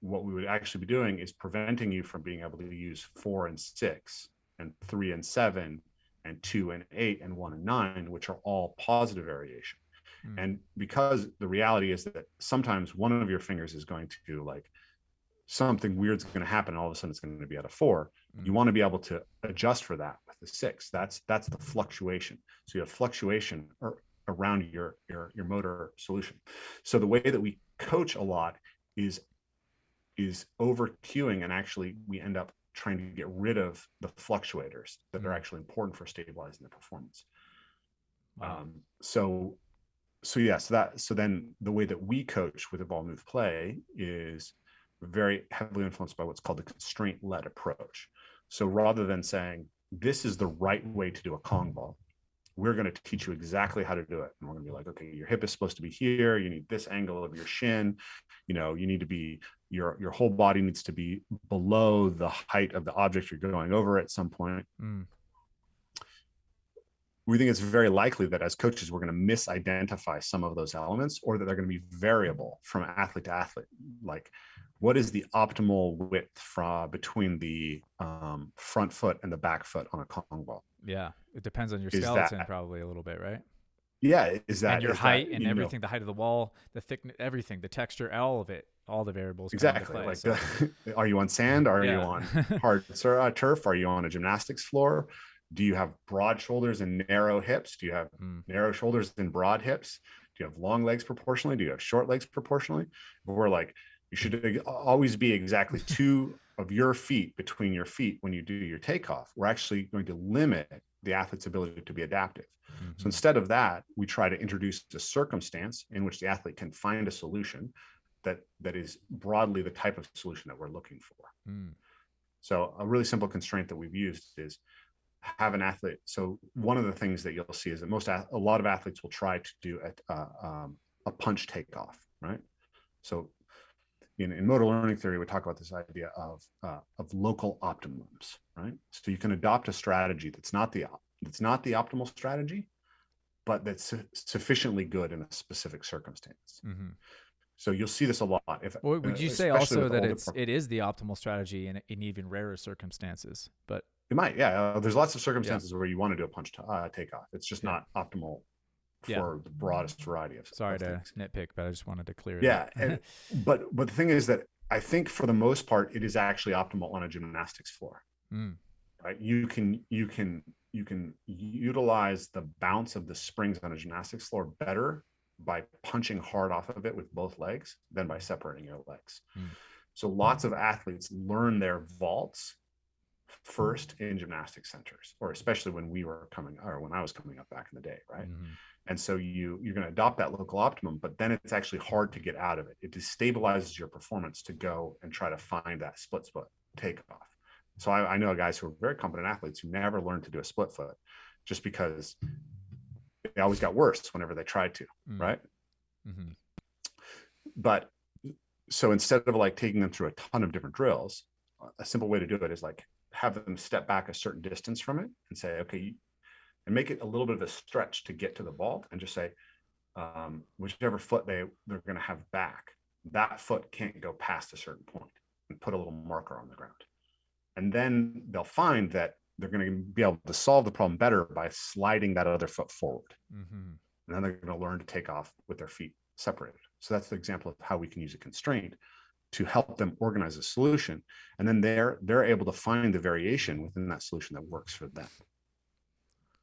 what we would actually be doing is preventing you from being able to use 4 and 6 and 3 and 7 and 2 and 8 and 1 and 9, which are all positive variation. And because the reality is that sometimes one of your fingers is going to, like, something weird's going to happen, and all of a sudden it's going to be at a 4. You want to be able to adjust for that with the 6. That's the fluctuation. So you have fluctuation around your motor solution. So the way that we coach a lot is over cueing, and actually we end up trying to get rid of the fluctuators that are actually important for stabilizing the performance. Wow. So then the way that we coach with Evolve Move Play is very heavily influenced by what's called the Constraint-Led Approach. So rather than saying, this is the right way to do a Kong ball, we're going to teach you exactly how to do it. And we're going to be like, okay, your hip is supposed to be here. You need this angle of your shin. You need to be, your whole body needs to be below the height of the object you're going over at some point. we think it's very likely that as coaches, we're going to misidentify some of those elements, or that they're going to be variable from athlete to athlete. Like, what is the optimal width between the front foot and the back foot on a Kong ball? Yeah. It depends on your Is skeleton that, probably a little bit, right? yeah, And your is that, height and you know, everything, the height of the wall, the thickness, everything, the texture, all of it, all the variables come into exactly play. like So, are you on sand? Are you yeah. on hard turf? Are you on a gymnastics floor? Do you have broad shoulders and narrow hips? Do you have narrow shoulders and broad hips? Do you have long legs proportionally? Do you have short legs proportionally? We're like, you should always be exactly 2 of your feet between your feet when you do your takeoff. We're actually going to limit the athlete's ability to be adaptive. So instead of that, we try to introduce a circumstance in which the athlete can find a solution that is broadly the type of solution that we're looking for. So a really simple constraint that we've used is have an athlete. So one of the things that you'll see is that a lot of athletes will try to do a punch takeoff, right? So in motor learning theory, we talk about this idea of local optimums, right? So you can adopt a strategy that's not the optimal strategy, but that's sufficiently good in a specific circumstance. So you'll see this a lot. Would you say also that it is the optimal strategy in even rarer circumstances? But it might, yeah. There's lots of circumstances where you want to do a punch takeoff. It's just not optimal for the broadest variety of. Sorry to nitpick, but I just wanted to clear that. Yeah, but the thing is that I think for the most part, it is actually optimal on a gymnastics floor. Right? You can utilize the bounce of the springs on a gymnastics floor better by punching hard off of it with both legs than by separating your legs. So lots of athletes learn their vaults first in gymnastics centers, or especially when I was coming up back in the day, right? And so you're going to adopt that local optimum, but then it's actually hard to get out of it. It destabilizes your performance to go and try to find that split takeoff. So I know guys who are very competent athletes who never learned to do a split foot just because they always got worse whenever they tried to, right? But so instead of like taking them through a ton of different drills, a simple way to do it is like have them step back a certain distance from it and say, okay, and make it a little bit of a stretch to get to the vault, and just say, whichever foot they're going to have back, that foot can't go past a certain point, and put a little marker on the ground. And then they'll find that they're going to be able to solve the problem better by sliding that other foot forward. And then they're going to learn to take off with their feet separated. So that's the example of how we can use a constraint to help them organize a solution. And then they're able to find the variation within that solution that works for them.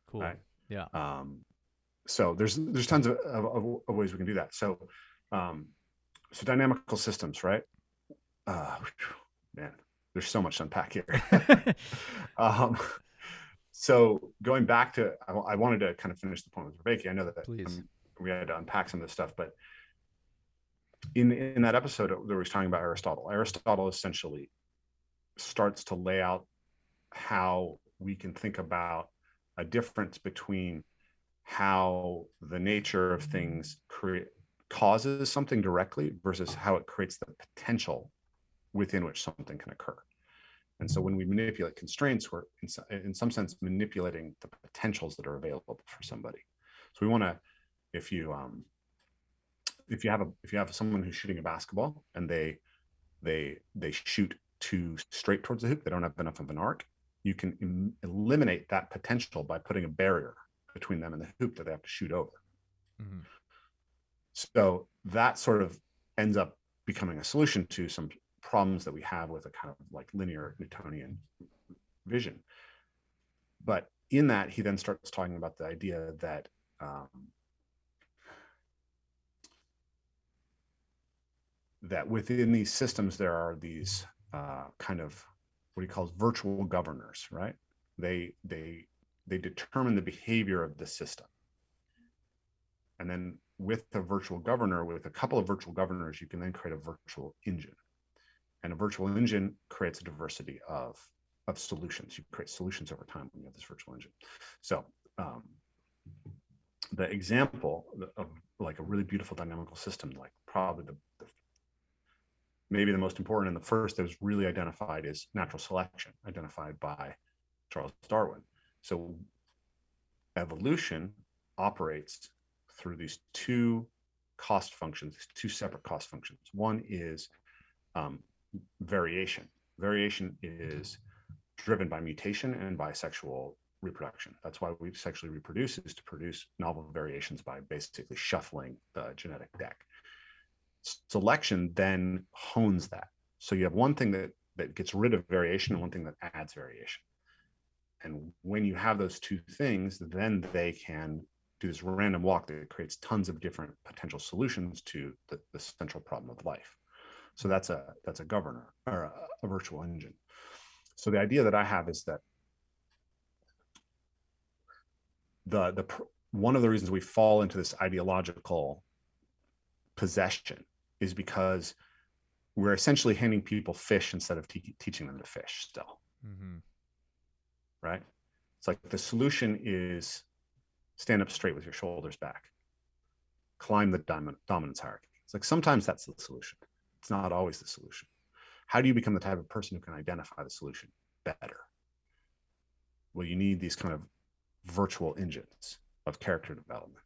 Cool. Right? Yeah. So there's tons of ways we can do that. So dynamical systems, right? Man, there's so much to unpack here. So going back to, I wanted to kind of finish the point with Rebecca. I know that we had to unpack some of this stuff, but in that episode that we was talking about Aristotle essentially starts to lay out how we can think about a difference between how the nature of things causes something directly versus how it creates the potential within which something can occur. And so when we manipulate constraints, we're in some sense manipulating the potentials that are available for somebody. So we want to, if you have someone who's shooting a basketball and they shoot too straight towards the hoop, they don't have enough of an arc, you can eliminate that potential by putting a barrier between them and the hoop that they have to shoot over. So that sort of ends up becoming a solution to some problems that we have with a kind of like linear Newtonian vision. But in that, he then starts talking about the idea that that within these systems, there are these kind of what he calls virtual governors, right? They determine the behavior of the system. And then with a virtual governor, with a couple of virtual governors, you can then create a virtual engine. And a virtual engine creates a diversity of solutions. You create solutions over time when you have this virtual engine. So the example of like a really beautiful dynamical system, like probably maybe the most important and the first that was really identified is natural selection, identified by Charles Darwin. So evolution operates through these two cost functions, two separate cost functions. One is variation. Variation is driven by mutation and by sexual reproduction. That's why we sexually reproduce, is to produce novel variations by basically shuffling the genetic deck. Selection then hones that. So you have one thing that gets rid of variation and one thing that adds variation. And when you have those two things, then they can do this random walk that creates tons of different potential solutions to the central problem of life. So that's a governor, or a virtual engine. So the idea that I have is that one of the reasons we fall into this ideological possession is because we're essentially handing people fish instead of teaching them to fish still. Mm-hmm. Right? It's like the solution is stand up straight with your shoulders back, climb the dominance hierarchy. It's like sometimes that's the solution. It's not always the solution. How do you become the type of person who can identify the solution better? Well, you need these kind of virtual engines of character development.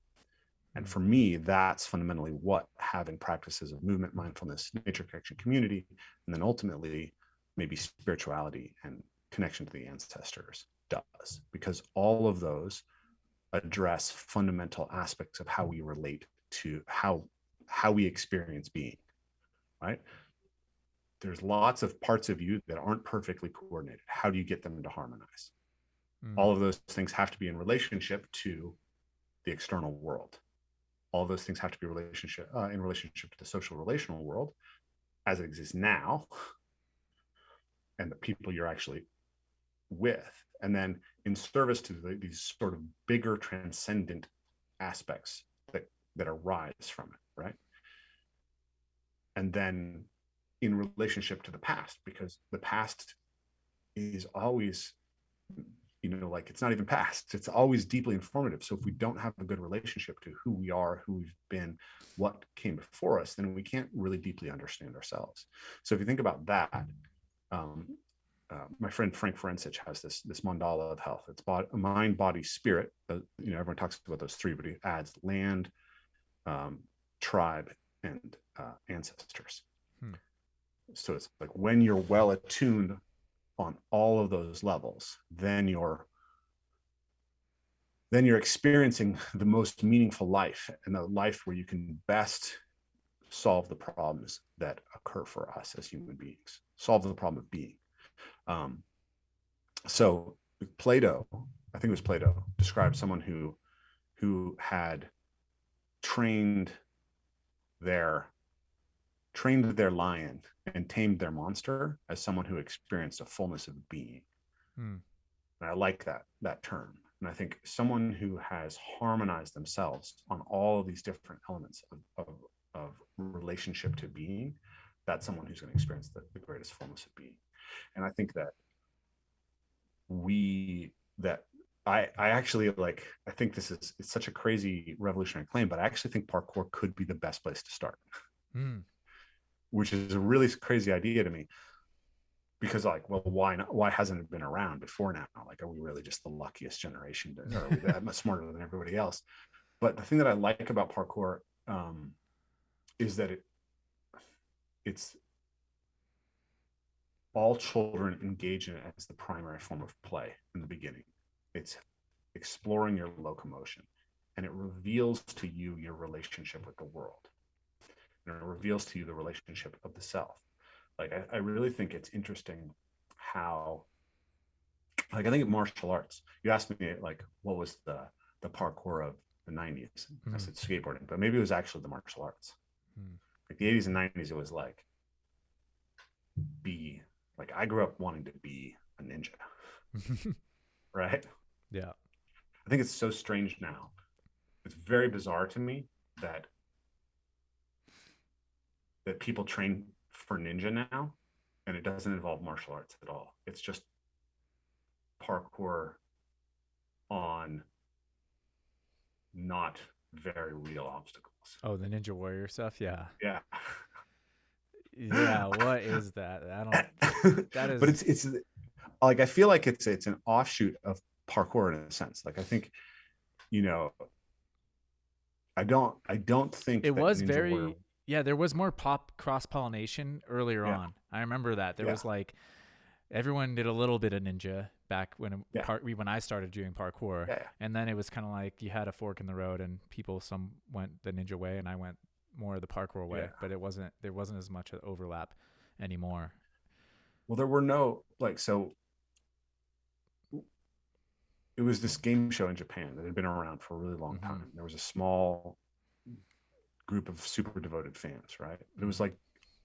And for me, that's fundamentally what having practices of movement, mindfulness, nature connection, community, and then ultimately maybe spirituality and connection to the ancestors does, because all of those address fundamental aspects of how we relate to how we experience being, right? There's lots of parts of you that aren't perfectly coordinated. How do you get them to harmonize? All of those things have to be in relationship to the external world. All of those things have to be in relationship to the social relational world as it exists now, and the people you're actually with, and then in service to these sort of bigger transcendent aspects that arise from it, right? And then in relationship to the past, because the past is always, like it's not even past, it's always deeply informative. So if we don't have a good relationship to who we are, who we've been, what came before us, then we can't really deeply understand ourselves. So if you think about that, my friend Frank Forencich has this mandala of health. It's mind, body, spirit. Everyone talks about those three, but he adds land, tribe, and ancestors. So it's like when you're well attuned on all of those levels, then you're experiencing the most meaningful life, and the life where you can best solve the problems that occur for us as human beings, solve the problem of being. So Plato, I think it was Plato, described someone who had trained their lion and tamed their monster as someone who experienced a fullness of being. And I like that term. And I think someone who has harmonized themselves on all of these different elements of relationship to being, that's someone who's going to experience the greatest fullness of being. And I think that I actually I think it's such a crazy revolutionary claim, but I actually think parkour could be the best place to start, which is a really crazy idea to me, because why not? Why hasn't it been around before now? Are we really just the luckiest generation are we that much smarter than everybody else? But the thing that I like about parkour is that it's all children engage in it as the primary form of play in the beginning. It's exploring your locomotion, and it reveals to you your relationship with the world, and it reveals to you the relationship of the self. I really think it's interesting how, I think of martial arts. You asked me what was the parkour of the 90s? I said skateboarding, but maybe it was actually the martial arts. The 80s and 90s, it was I grew up wanting to be a ninja. Right? Yeah. I think it's so strange now. It's very bizarre to me that people train for ninja now, and it doesn't involve martial arts at all. It's just parkour on not very real obstacles. Oh, the Ninja Warrior stuff? Yeah. Yeah. Yeah, what is that? That is. But it's I feel like it's an offshoot of parkour in a sense. I think you know, I don't think It that was Ninja Warrior. very, yeah, there was more pop cross pollination earlier Yeah, on. I remember that. There yeah, was like, everyone did a little bit of ninja back yeah, when I started doing parkour. yeah, And then it was kind of like you had a fork in the road and some went the ninja way and I went more the parkour yeah. way, but there wasn't as much overlap anymore. Well, there were no like so. It was this game show in Japan that had been around for a really long Mm-hmm. time. There was a small group of super devoted fans, right? But it was Mm-hmm. like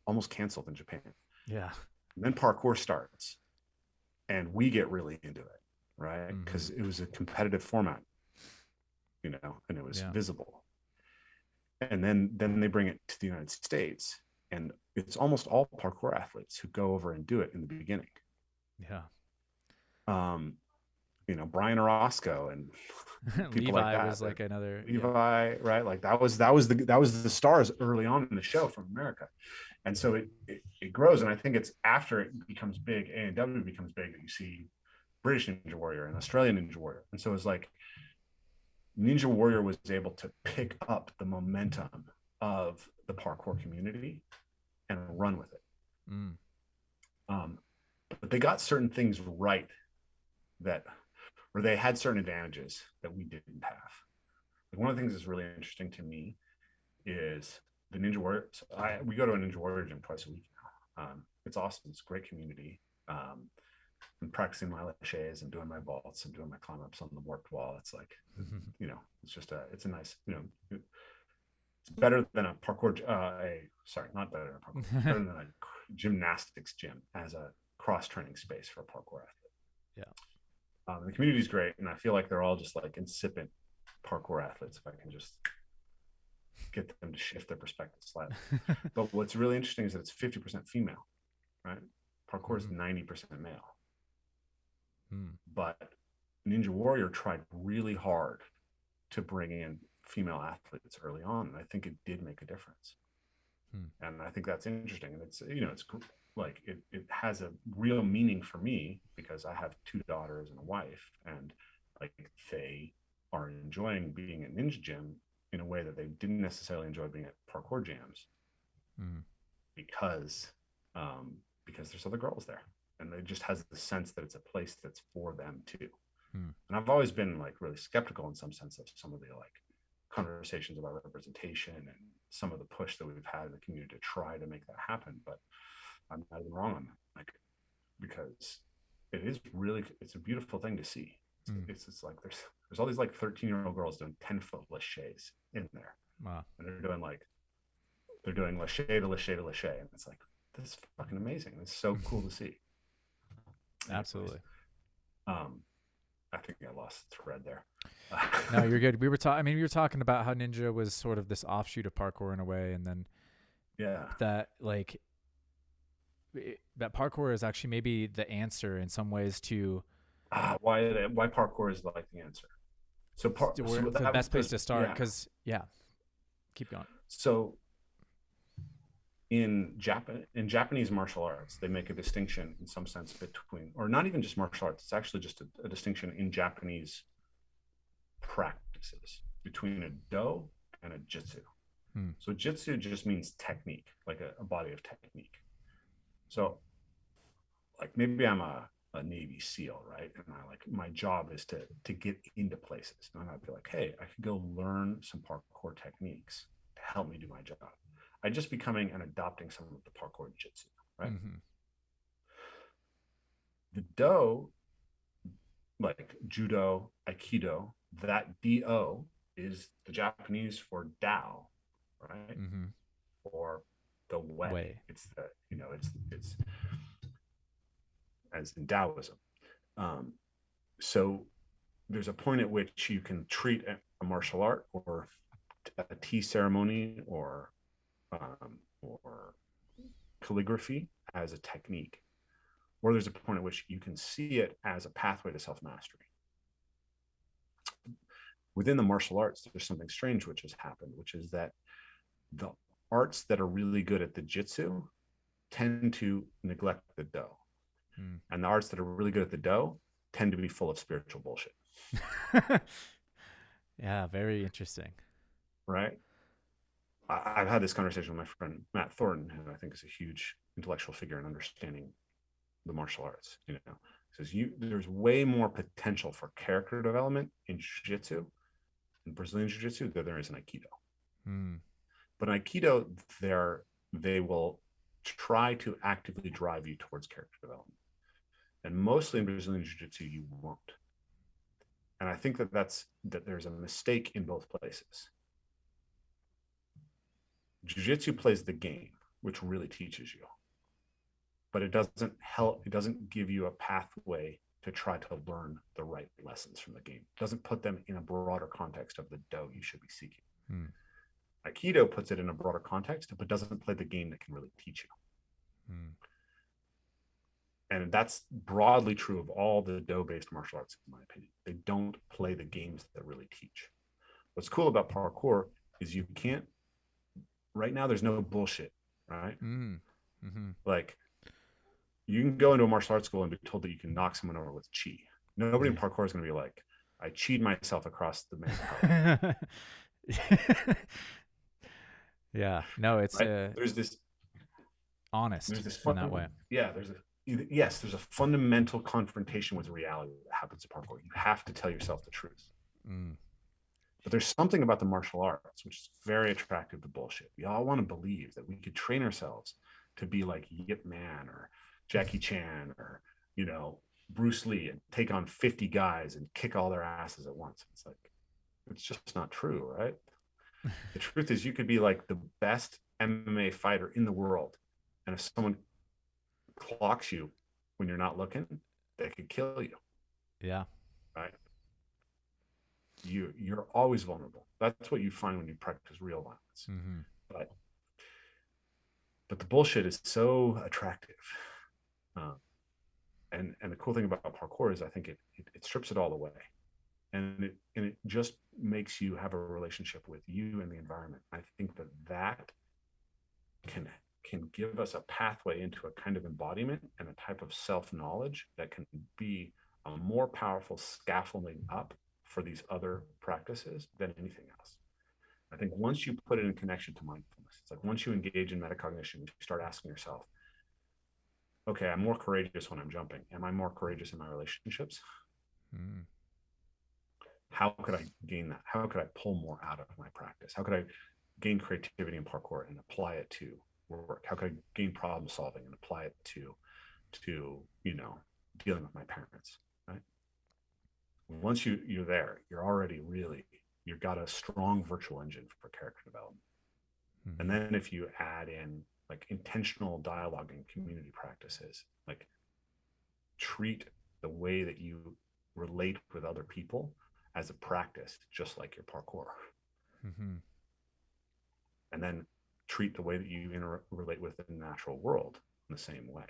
almost canceled in Japan. Yeah. And then parkour starts, and we get really into it, right? Mm-hmm. Because it was a competitive format, and it was Yeah. visible. And then they bring it to the United States, and it's almost all parkour athletes who go over and do it in the beginning. Yeah. Um, Brian Orozco and people like Levi that. was like another, yeah. Levi, right? Like that was the stars early on in the show from America, and so it grows. And I think it's after it becomes big, A&W becomes big, that you see British Ninja Warrior and Australian Ninja Warrior, and so it's like Ninja Warrior was able to pick up the momentum of the parkour community and run with it. Mm. But they got certain things right that, or they had certain advantages that we didn't have. Like one of the things that's really interesting to me is the Ninja Warrior. So we go to a Ninja Warrior gym twice a week now. It's awesome. It's a great community. I'm practicing my laches and doing my vaults and doing my climb ups on the warped wall. It's like, it's just it's a nice, it's better than a parkour. Not better than a parkour. Better than a gymnastics gym as a cross training space for a parkour athlete. Yeah. The community is great, and I feel like they're all just like incipient parkour athletes. If I can just get them to shift their perspective slightly. But what's really interesting is that it's 50% female, right? Parkour is 90% male. But Ninja Warrior tried really hard to bring in female athletes early on, and I think it did make a difference. And I think that's interesting, and it's like it has a real meaning for me because I have 2 daughters and a wife, and like they are enjoying being at Ninja Gym in a way that they didn't necessarily enjoy being at parkour jams, because there's other girls there, and it just has the sense that it's a place that's for them too. And I've always been like really skeptical in some sense of some of the like conversations about representation and some of the push that we've had in the community to try to make that happen, but I'm not even wrong on that, like, because it's a beautiful thing to see. It's like there's all these like 13-year-old girls doing 10-foot laches in there. Wow. And they're doing lache to lache to lache, and it's like, this is fucking amazing. It's so cool to see. Absolutely. I think I lost the thread there. No, you're good. We were talking about how ninja was sort of this offshoot of parkour in a way, and then that like that parkour is actually maybe the answer in some ways to why parkour is like the answer. So the best place to start, because keep going. So in Japanese martial arts, they make a distinction in some sense between, or not even just martial arts, it's actually just a distinction in Japanese practices between a do and a jitsu. So jitsu just means technique, like a body of technique. So like maybe I'm a Navy SEAL, right? And my job is to get into places. And I'd be like, hey, I could go learn some parkour techniques to help me do my job. I'm just becoming and adopting some of the parkour jitsu, right? The do, like judo, aikido, that do is the Japanese for Tao, right? Or the way. It's the it's as in Taoism. So there's a point at which you can treat a martial art or a tea ceremony or calligraphy as a technique, or there's a point at which you can see it as a pathway to self-mastery. Within the martial arts, there's something strange which has happened, which is that the arts that are really good at the jitsu tend to neglect the do. And the arts that are really good at the do tend to be full of spiritual bullshit. Yeah, very interesting. right? I've had this conversation with my friend Matt Thornton, who I think is a huge intellectual figure in understanding the martial arts. You know, says there's way more potential for character development in jiu-jitsu and Brazilian jiu-jitsu than there is in Aikido. Mm. But in Aikido, they will try to actively drive you towards character development, and mostly in Brazilian jiu-jitsu, you won't. And I think that there's a mistake in both places. Jiu-jitsu plays the game, which really teaches you, but it doesn't help. It doesn't give you a pathway to try to learn the right lessons from the game. It doesn't put them in a broader context of the do you should be seeking. Mm. Aikido puts it in a broader context, but doesn't play the game that can really teach you. Mm. And that's broadly true of all the do-based martial arts, in my opinion. They don't play the games that really teach. What's cool about parkour is you can't, right now, there's no bullshit, right? Mm. Mm-hmm. Like, you can go into a martial arts school and be told that you can knock someone over with chi. Nobody in parkour is going to be like, I cheated myself across the man's Yeah, no, it's right? There's this honest in that way. Yeah, there's a fundamental confrontation with reality that happens in parkour. You have to tell yourself the truth. Mm. But there's something about the martial arts which is very attractive to bullshit. We all want to believe that we could train ourselves to be like Yip Man or Jackie Chan or, you know, Bruce Lee and take on 50 guys and kick all their asses at once. It's like, it's just not true, right? The truth is you could be like the best MMA fighter in the world. And if someone clocks you when you're not looking, they could kill you. Yeah. Right. You're always vulnerable. That's what you find when you practice real violence. Mm-hmm. But the bullshit is so attractive. And the cool thing about parkour is I think it strips it all away. And it just makes you have a relationship with you and the environment. I think that can give us a pathway into a kind of embodiment and a type of self-knowledge that can be a more powerful scaffolding up for these other practices than anything else. I think once you put it in connection to mindfulness, it's like once you engage in metacognition, you start asking yourself, okay, I'm more courageous when I'm jumping. Am I more courageous in my relationships? Mm. How could I gain that? How could I pull more out of my practice? How could I gain creativity in parkour and apply it to work? How could I gain problem solving and apply it to you know, dealing with my parents, right? Once you're there, you're already really, you've got a strong virtual engine for character development. Mm-hmm. And then if you add in like intentional dialogue and community practices, like treat the way that you relate with other people as a practice, just like your parkour. Mm-hmm. And then treat the way that you relate with the natural world in the same way.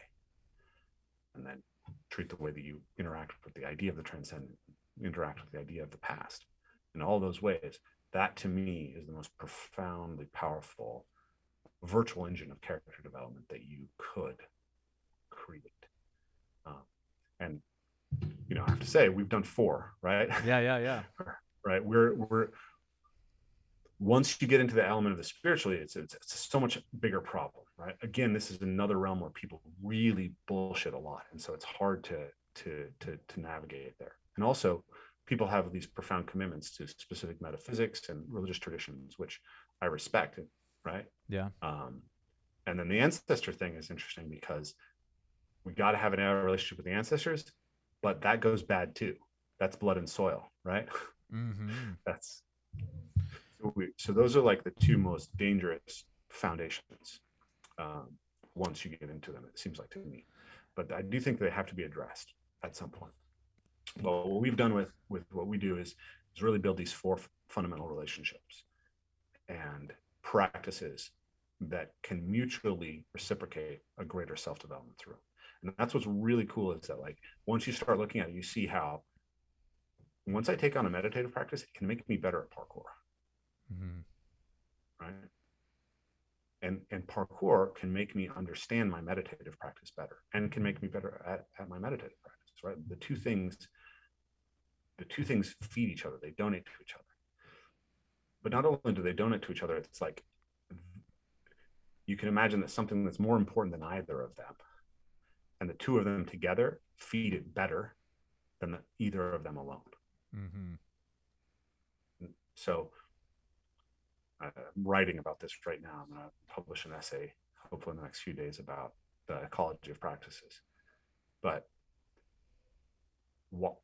And then treat the way that you interact with the idea of the transcendent, interact with the idea of the past. In all those ways, that to me is the most profoundly powerful virtual engine of character development that you could create. And you know, I have to say, we've done 4, right? Yeah. Right. We're once you get into the element of the spiritually, it's so much bigger problem, right? Again, this is another realm where people really bullshit a lot, and so it's hard to navigate there. And also, people have these profound commitments to specific metaphysics and religious traditions, which I respect, right? Yeah. And then the ancestor thing is interesting because we got to have a relationship with the ancestors, but that goes bad too. That's blood and soil, right? Mm-hmm. So those are like the 2 most dangerous foundations once you get into them, it seems like to me. But I do think they have to be addressed at some point. But what we've done with what we do is really build these 4 fundamental relationships and practices that can mutually reciprocate a greater self-development through. And that's what's really cool is that like once you start looking at it, you see how once I take on a meditative practice, it can make me better at parkour. Mm-hmm. Right. And parkour can make me understand my meditative practice better and can make me better at my meditative practice. Right. The two things feed each other. They donate to each other. But not only do they donate to each other, it's like you can imagine that something that's more important than either of them, and the two of them together feed it better than either of them alone. Mm-hmm. So I'm writing about this right now. I'm going to publish an essay, hopefully in the next few days, about the ecology of practices. But what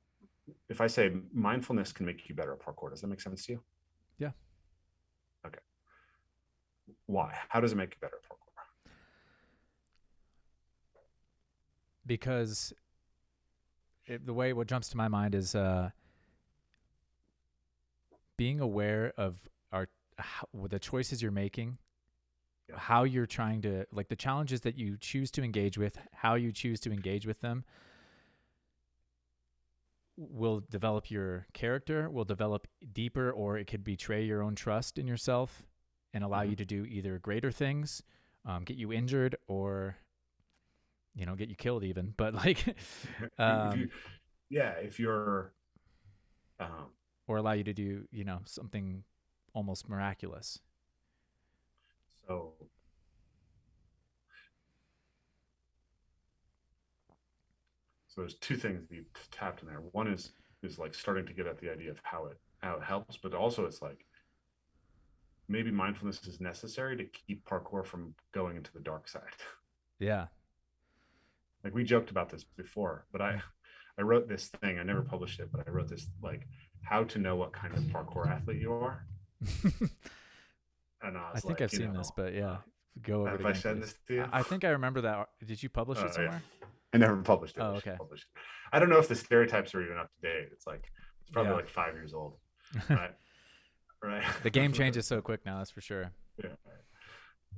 if I say mindfulness can make you better at parkour? Does that make sense to you? Yeah. Okay. Why? How does it make you better at parkour? Because what jumps to my mind is being aware of the choices you're making, how you're trying to, like, the challenges that you choose to engage with, how you choose to engage with them will develop your character, will develop deeper, or it could betray your own trust in yourself and allow you to do either greater things, get you injured, or get you killed even. But like, if you're, or allow you to do, something almost miraculous. So there's two things that you tapped in there. One is like starting to get at the idea of how it helps, but also it's like maybe mindfulness is necessary to keep parkour from going into the dark side. Yeah. Like we joked about this before, but I wrote this thing. I never published it, but I wrote this, like, how to know what kind of parkour athlete you are. And I think I've seen this, but yeah, go over it again. Have I said this to you? I think I remember that. Did you publish it somewhere? Yeah. I never published it. Oh, okay. I don't know if the stereotypes are even up to date. It's probably like 5 years old. Right. Right. The game changes so quick now, that's for sure. Yeah.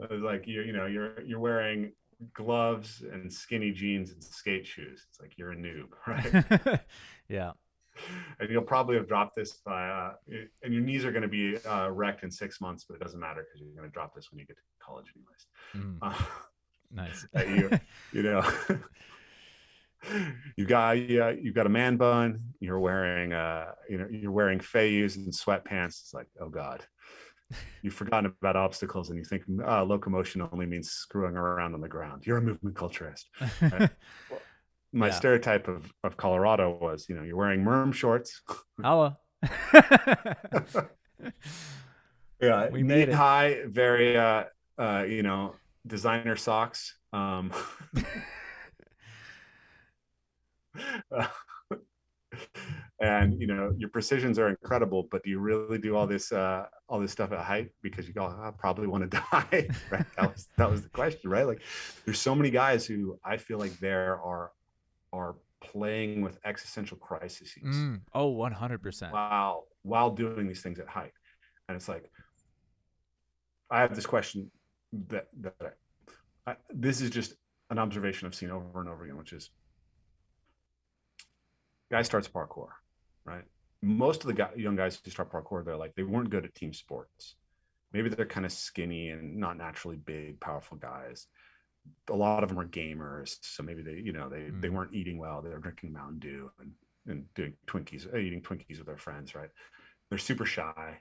It's like you're wearing gloves and skinny jeans and skate shoes. It's like you're a noob, right? Yeah. And you'll probably have dropped this by and your knees are going to be wrecked in 6 months, but it doesn't matter because you're going to drop this when you get to college anyways. Nice. You've got a man bun. You're wearing you're wearing fayus and sweatpants. It's like, oh god, you've forgotten about obstacles, and you think locomotion only means screwing around on the ground. You're a movement culturist. Right? My stereotype of Colorado was, you're wearing merm shorts. Holla. Yeah, we made it. High, very designer socks. And your precisions are incredible, but do you really do all this stuff at height because you go, I probably want to die? Right? That was the question, right? Like, there's so many guys who I feel like there are playing with existential crises. 100%. While doing these things at height. And it's like, I have this question that this is just an observation I've seen over and over again, which is, guy starts parkour, right? Most of the young guys who start parkour, they weren't good at team sports. Maybe they're kind of skinny and not naturally big, powerful guys. A lot of them are gamers, so maybe they weren't eating well. They were drinking Mountain Dew and doing eating Twinkies with their friends, right? They're super shy,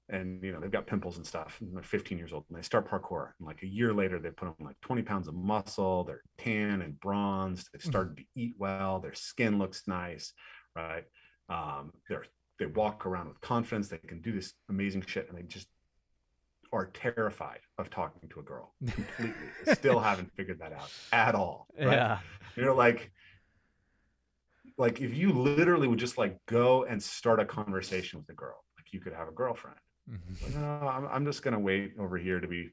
and they've got pimples and stuff. And they're 15 years old, and they start parkour. And like a year later, they put on like 20 pounds of muscle. They're tan and bronzed. They've started to eat well. Their skin looks nice, right? They walk around with confidence. They can do this amazing shit, and they just are terrified of talking to a girl completely. They still haven't figured that out at all. Right? Yeah. Like if you literally would just like go and start a conversation with a girl, like you could have a girlfriend. Like, no, I'm just going to wait over here to be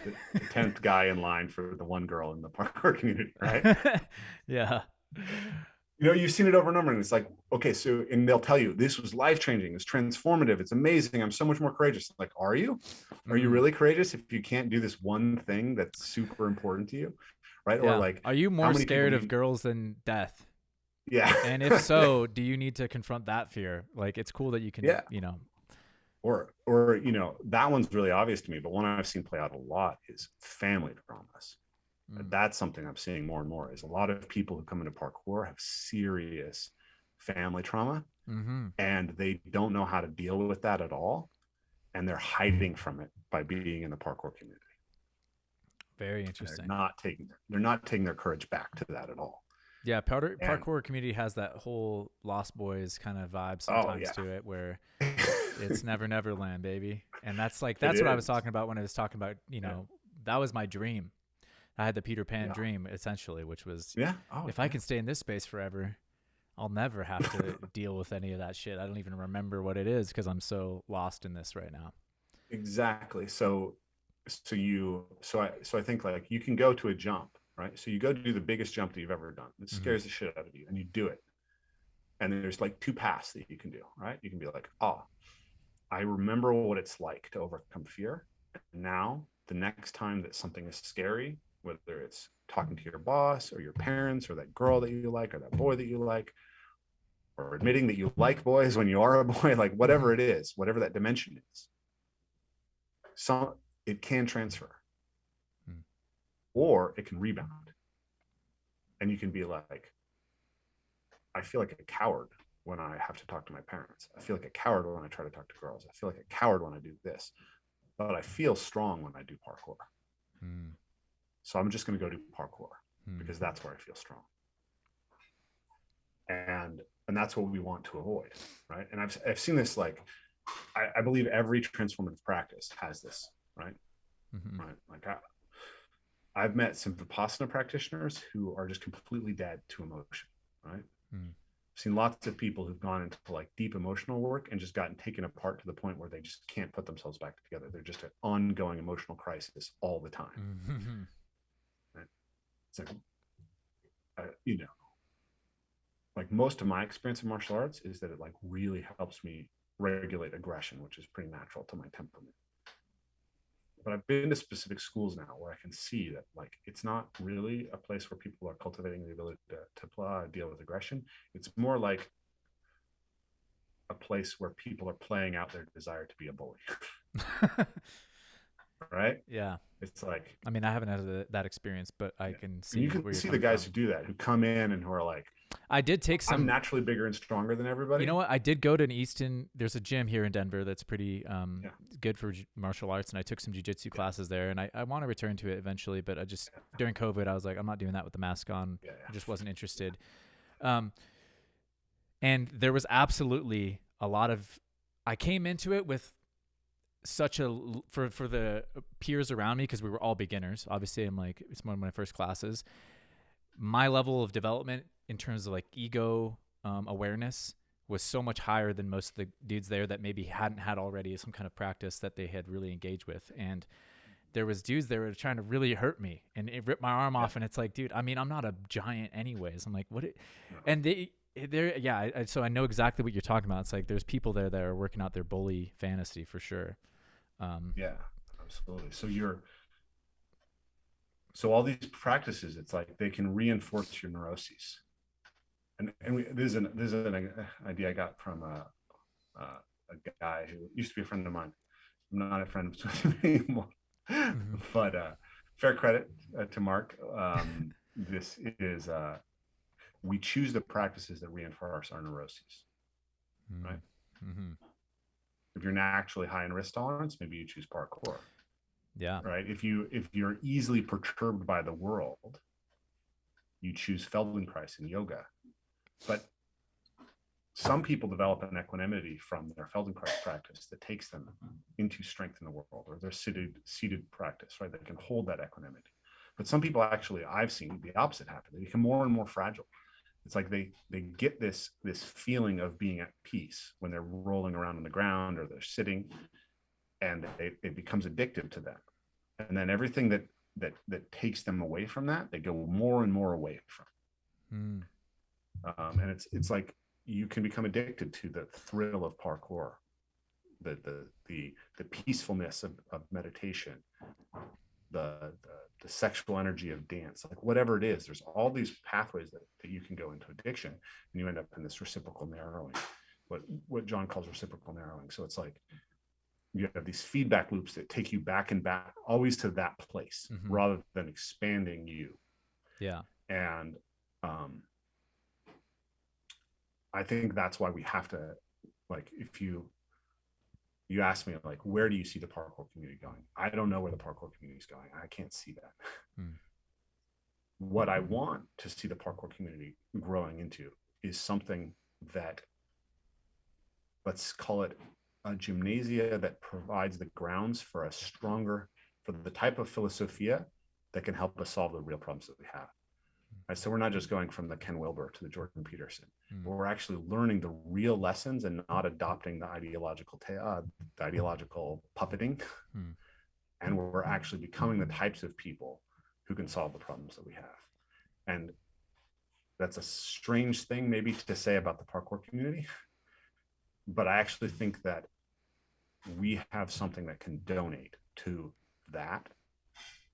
the 10th guy in line for the one girl in the parkour community. Right. Yeah. You've seen it over and over, and it's like, okay, so, and they'll tell you this was life-changing, it's transformative, it's amazing, I'm so much more courageous. Like, are you really courageous if you can't do this one thing that's super important to you? Right. Yeah. Or like, are you more scared of girls than death? Yeah. And if so, do you need to confront that fear? Like, it's cool that you can, or that one's really obvious to me, but one I've seen play out a lot is family dramas. That's something I'm seeing more and more, is a lot of people who come into parkour have serious family trauma, and they don't know how to deal with that at all. and they're hiding from it by being in the parkour community. Very interesting. They're not taking their courage back to that at all. Yeah, parkour community has that whole Lost Boys kind of vibe sometimes to it, where it's never land, baby. And that's what I was talking about when I was talking about, that was my dream. I had the Peter Pan dream, essentially, which was if I can stay in this space forever, I'll never have to deal with any of that shit. I don't even remember what it is because I'm so lost in this right now. Exactly. So I think like you can go to a jump, right? So you go to do the biggest jump that you've ever done. It scares the shit out of you, and you do it. And there's like two paths that you can do, right? You can be like, I remember what it's like to overcome fear. And now the next time that something is scary, whether it's talking to your boss or your parents or that girl that you like or that boy that you like, or admitting that you like boys when you are a boy, like whatever it is, whatever that dimension is, it can transfer or it can rebound. And you can be like, I feel like a coward when I have to talk to my parents. I feel like a coward when I try to talk to girls. I feel like a coward when I do this, but I feel strong when I do parkour. So I'm just going to go do parkour because that's where I feel strong. And that's what we want to avoid, right? And I've seen this, like, I believe every transformative practice has this, right? Right. Like I've met some Vipassana practitioners who are just completely dead to emotion, right? I've seen lots of people who've gone into like deep emotional work and just gotten taken apart to the point where they just can't put themselves back together. They're just an ongoing emotional crisis all the time. Right? So, like most of my experience in martial arts is that it like really helps me regulate aggression, which is pretty natural to my temperament. But I've been to specific schools now where I can see that like it's not really a place where people are cultivating the ability to deal with aggression. It's more like a place where people are playing out their desire to be a bully. Right? Yeah. It's like, I mean, I haven't had that experience, but I can see. And you can see the guys who do that, who come in and who are like, I did take some. I'm naturally bigger and stronger than everybody. You know what? I did go to an Easton. There's a gym here in Denver that's pretty good for martial arts, and I took some jiu-jitsu classes there, and I want to return to it eventually, but I just during COVID I was like, I'm not doing that with the mask on. I just wasn't interested. And there was absolutely a lot of. I came into it with such a for the peers around me, because we were all beginners. Obviously, I'm like, it's one of my first classes. My level of development in terms of like ego awareness was so much higher than most of the dudes there that maybe hadn't had already some kind of practice that they had really engaged with. And there was dudes that were trying to really hurt me, and it ripped my arm off. And it's like, dude, I mean, I'm not a giant anyways. I'm like, and so I know exactly what you're talking about. It's like there's people there that are working out their bully fantasy for sure. Yeah, absolutely. So all these practices, it's like they can reinforce your neuroses. And this is an idea I got from a guy who used to be a friend of mine. I'm not a friend with him anymore, but fair credit to Mark. This is we choose the practices that reinforce our neuroses, right? If you're naturally high in risk tolerance, maybe you choose parkour. Yeah. Right. If you're easily perturbed by the world, you choose Feldenkrais in yoga. But some people develop an equanimity from their Feldenkrais practice that takes them into strength in the world, or their seated practice, right? They can hold that equanimity. But some people actually, I've seen the opposite happen. They become more and more fragile. It's like they get this feeling of being at peace when they're rolling around on the ground or they're sitting, and it becomes addictive to them. And then everything that takes them away from that, they go more and more away from. And it's like you can become addicted to the thrill of parkour, the peacefulness of meditation, the sexual energy of dance, like whatever it is. There's all these pathways that you can go into addiction, and you end up in this reciprocal narrowing, what John calls reciprocal narrowing. So it's like you have these feedback loops that take you back and back always to that place, rather than expanding you. Yeah. And I think that's why we have to, like, if you you ask me, like, where do you see the parkour community going? I don't know where the parkour community is going. I can't see that. What I want to see the parkour community growing into is something that, let's call it a gymnasia that provides the grounds for the type of philosophia that can help us solve the real problems that we have. Right? So we're not just going from the Ken Wilber to the Jordan Peterson. We're actually learning the real lessons and not adopting the ideological puppeting. And we're actually becoming the types of people who can solve the problems that we have. And that's a strange thing maybe to say about the parkour community, but I actually think that we have something that can donate to that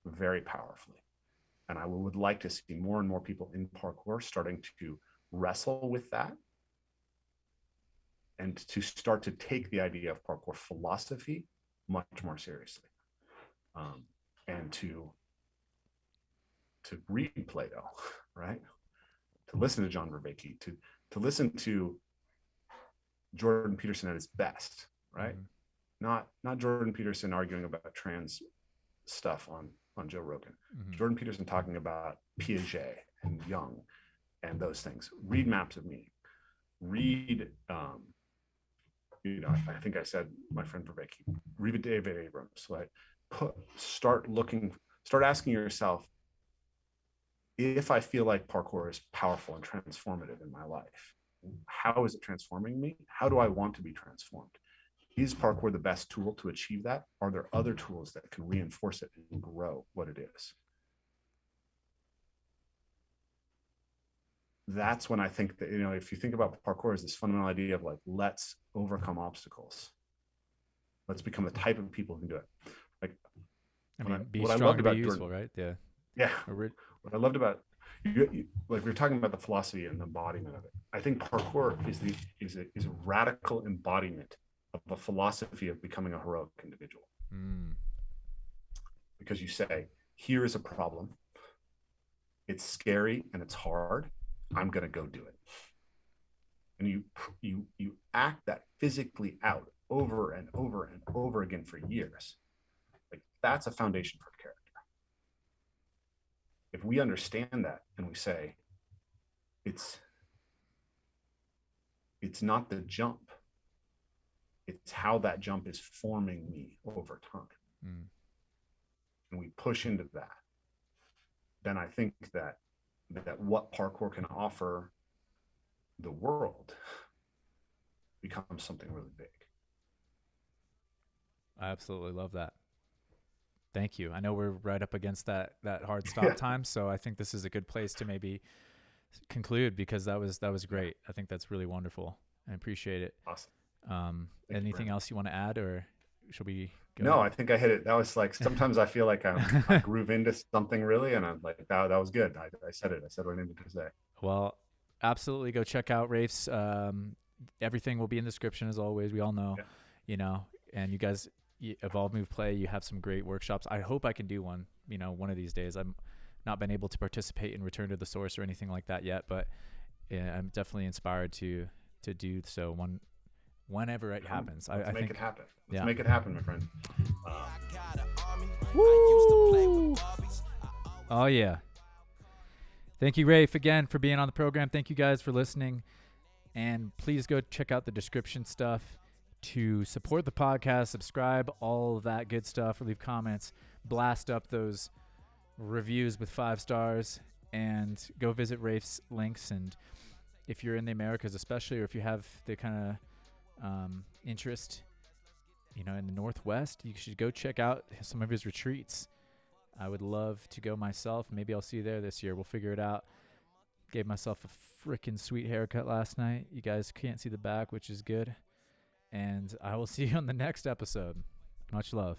very powerfully. And I would like to see more and more people in parkour starting to wrestle with that and to start to take the idea of parkour philosophy much more seriously, and to read Plato, right? To listen to John Vervaeke, to listen to Jordan Peterson at his best, right? Not Jordan Peterson arguing about trans stuff on Joe Rogan. Jordan Peterson talking about Piaget and Jung and those things. Read Maps of Meaning. Read, I think I said my friend Vervaeke. Read David Abrams. Like, start asking yourself, if I feel like parkour is powerful and transformative in my life, how is it transforming me? How do I want to be transformed? Is parkour the best tool to achieve that? Are there other tools that can reinforce it and grow what it is? That's when I think that, if you think about parkour as this fundamental idea of like, let's overcome obstacles. Let's become the type of people who can do it. Like, be strong to be useful, right? Yeah. Yeah. What I loved about like we were talking about the philosophy and the embodiment of it. I think parkour is a radical embodiment of a philosophy of becoming a heroic individual. Because you say, here is a problem. It's scary and it's hard. I'm going to go do it. And you act that physically out over and over and over again for years. Like, that's a foundation for character. If we understand that and we say, it's not the jump, it's how that jump is forming me over time. And we push into that, then I think that what parkour can offer the world becomes something really big. I absolutely love that. Thank you. I know we're right up against that hard stop time, so I think this is a good place to maybe conclude, because that was great. I think that's really wonderful. I appreciate it. Awesome. Anything else you want to add, or should we go? No, I think I hit it. That was like, sometimes I feel like I groove into something really, and I'm like, that was good. I said it. I said what I needed to say. Well, absolutely. Go check out Rafe's. Everything will be in the description as always. We all know, and you guys, Evolve, Move, Play, you have some great workshops. I hope I can do one, one of these days. I've not been able to participate in Return to the Source or anything like that yet, but I'm definitely inspired to do so whenever it happens. Let's make it happen. Let's make it happen, my friend. Woo! Oh, yeah. Thank you, Rafe, again for being on the program. Thank you guys for listening. And please go check out the description stuff to support the podcast, subscribe, all of that good stuff, leave comments, blast up those reviews with 5 stars, and go visit Rafe's links. And if you're in the Americas especially, or if you have the kind of interest, in the Northwest, you should go check out some of his retreats. I would love to go myself. Maybe I'll see you there this year. We'll figure it out. Gave myself a freaking sweet haircut last night. You guys can't see the back, which is good. And I will see you on the next episode. Much love.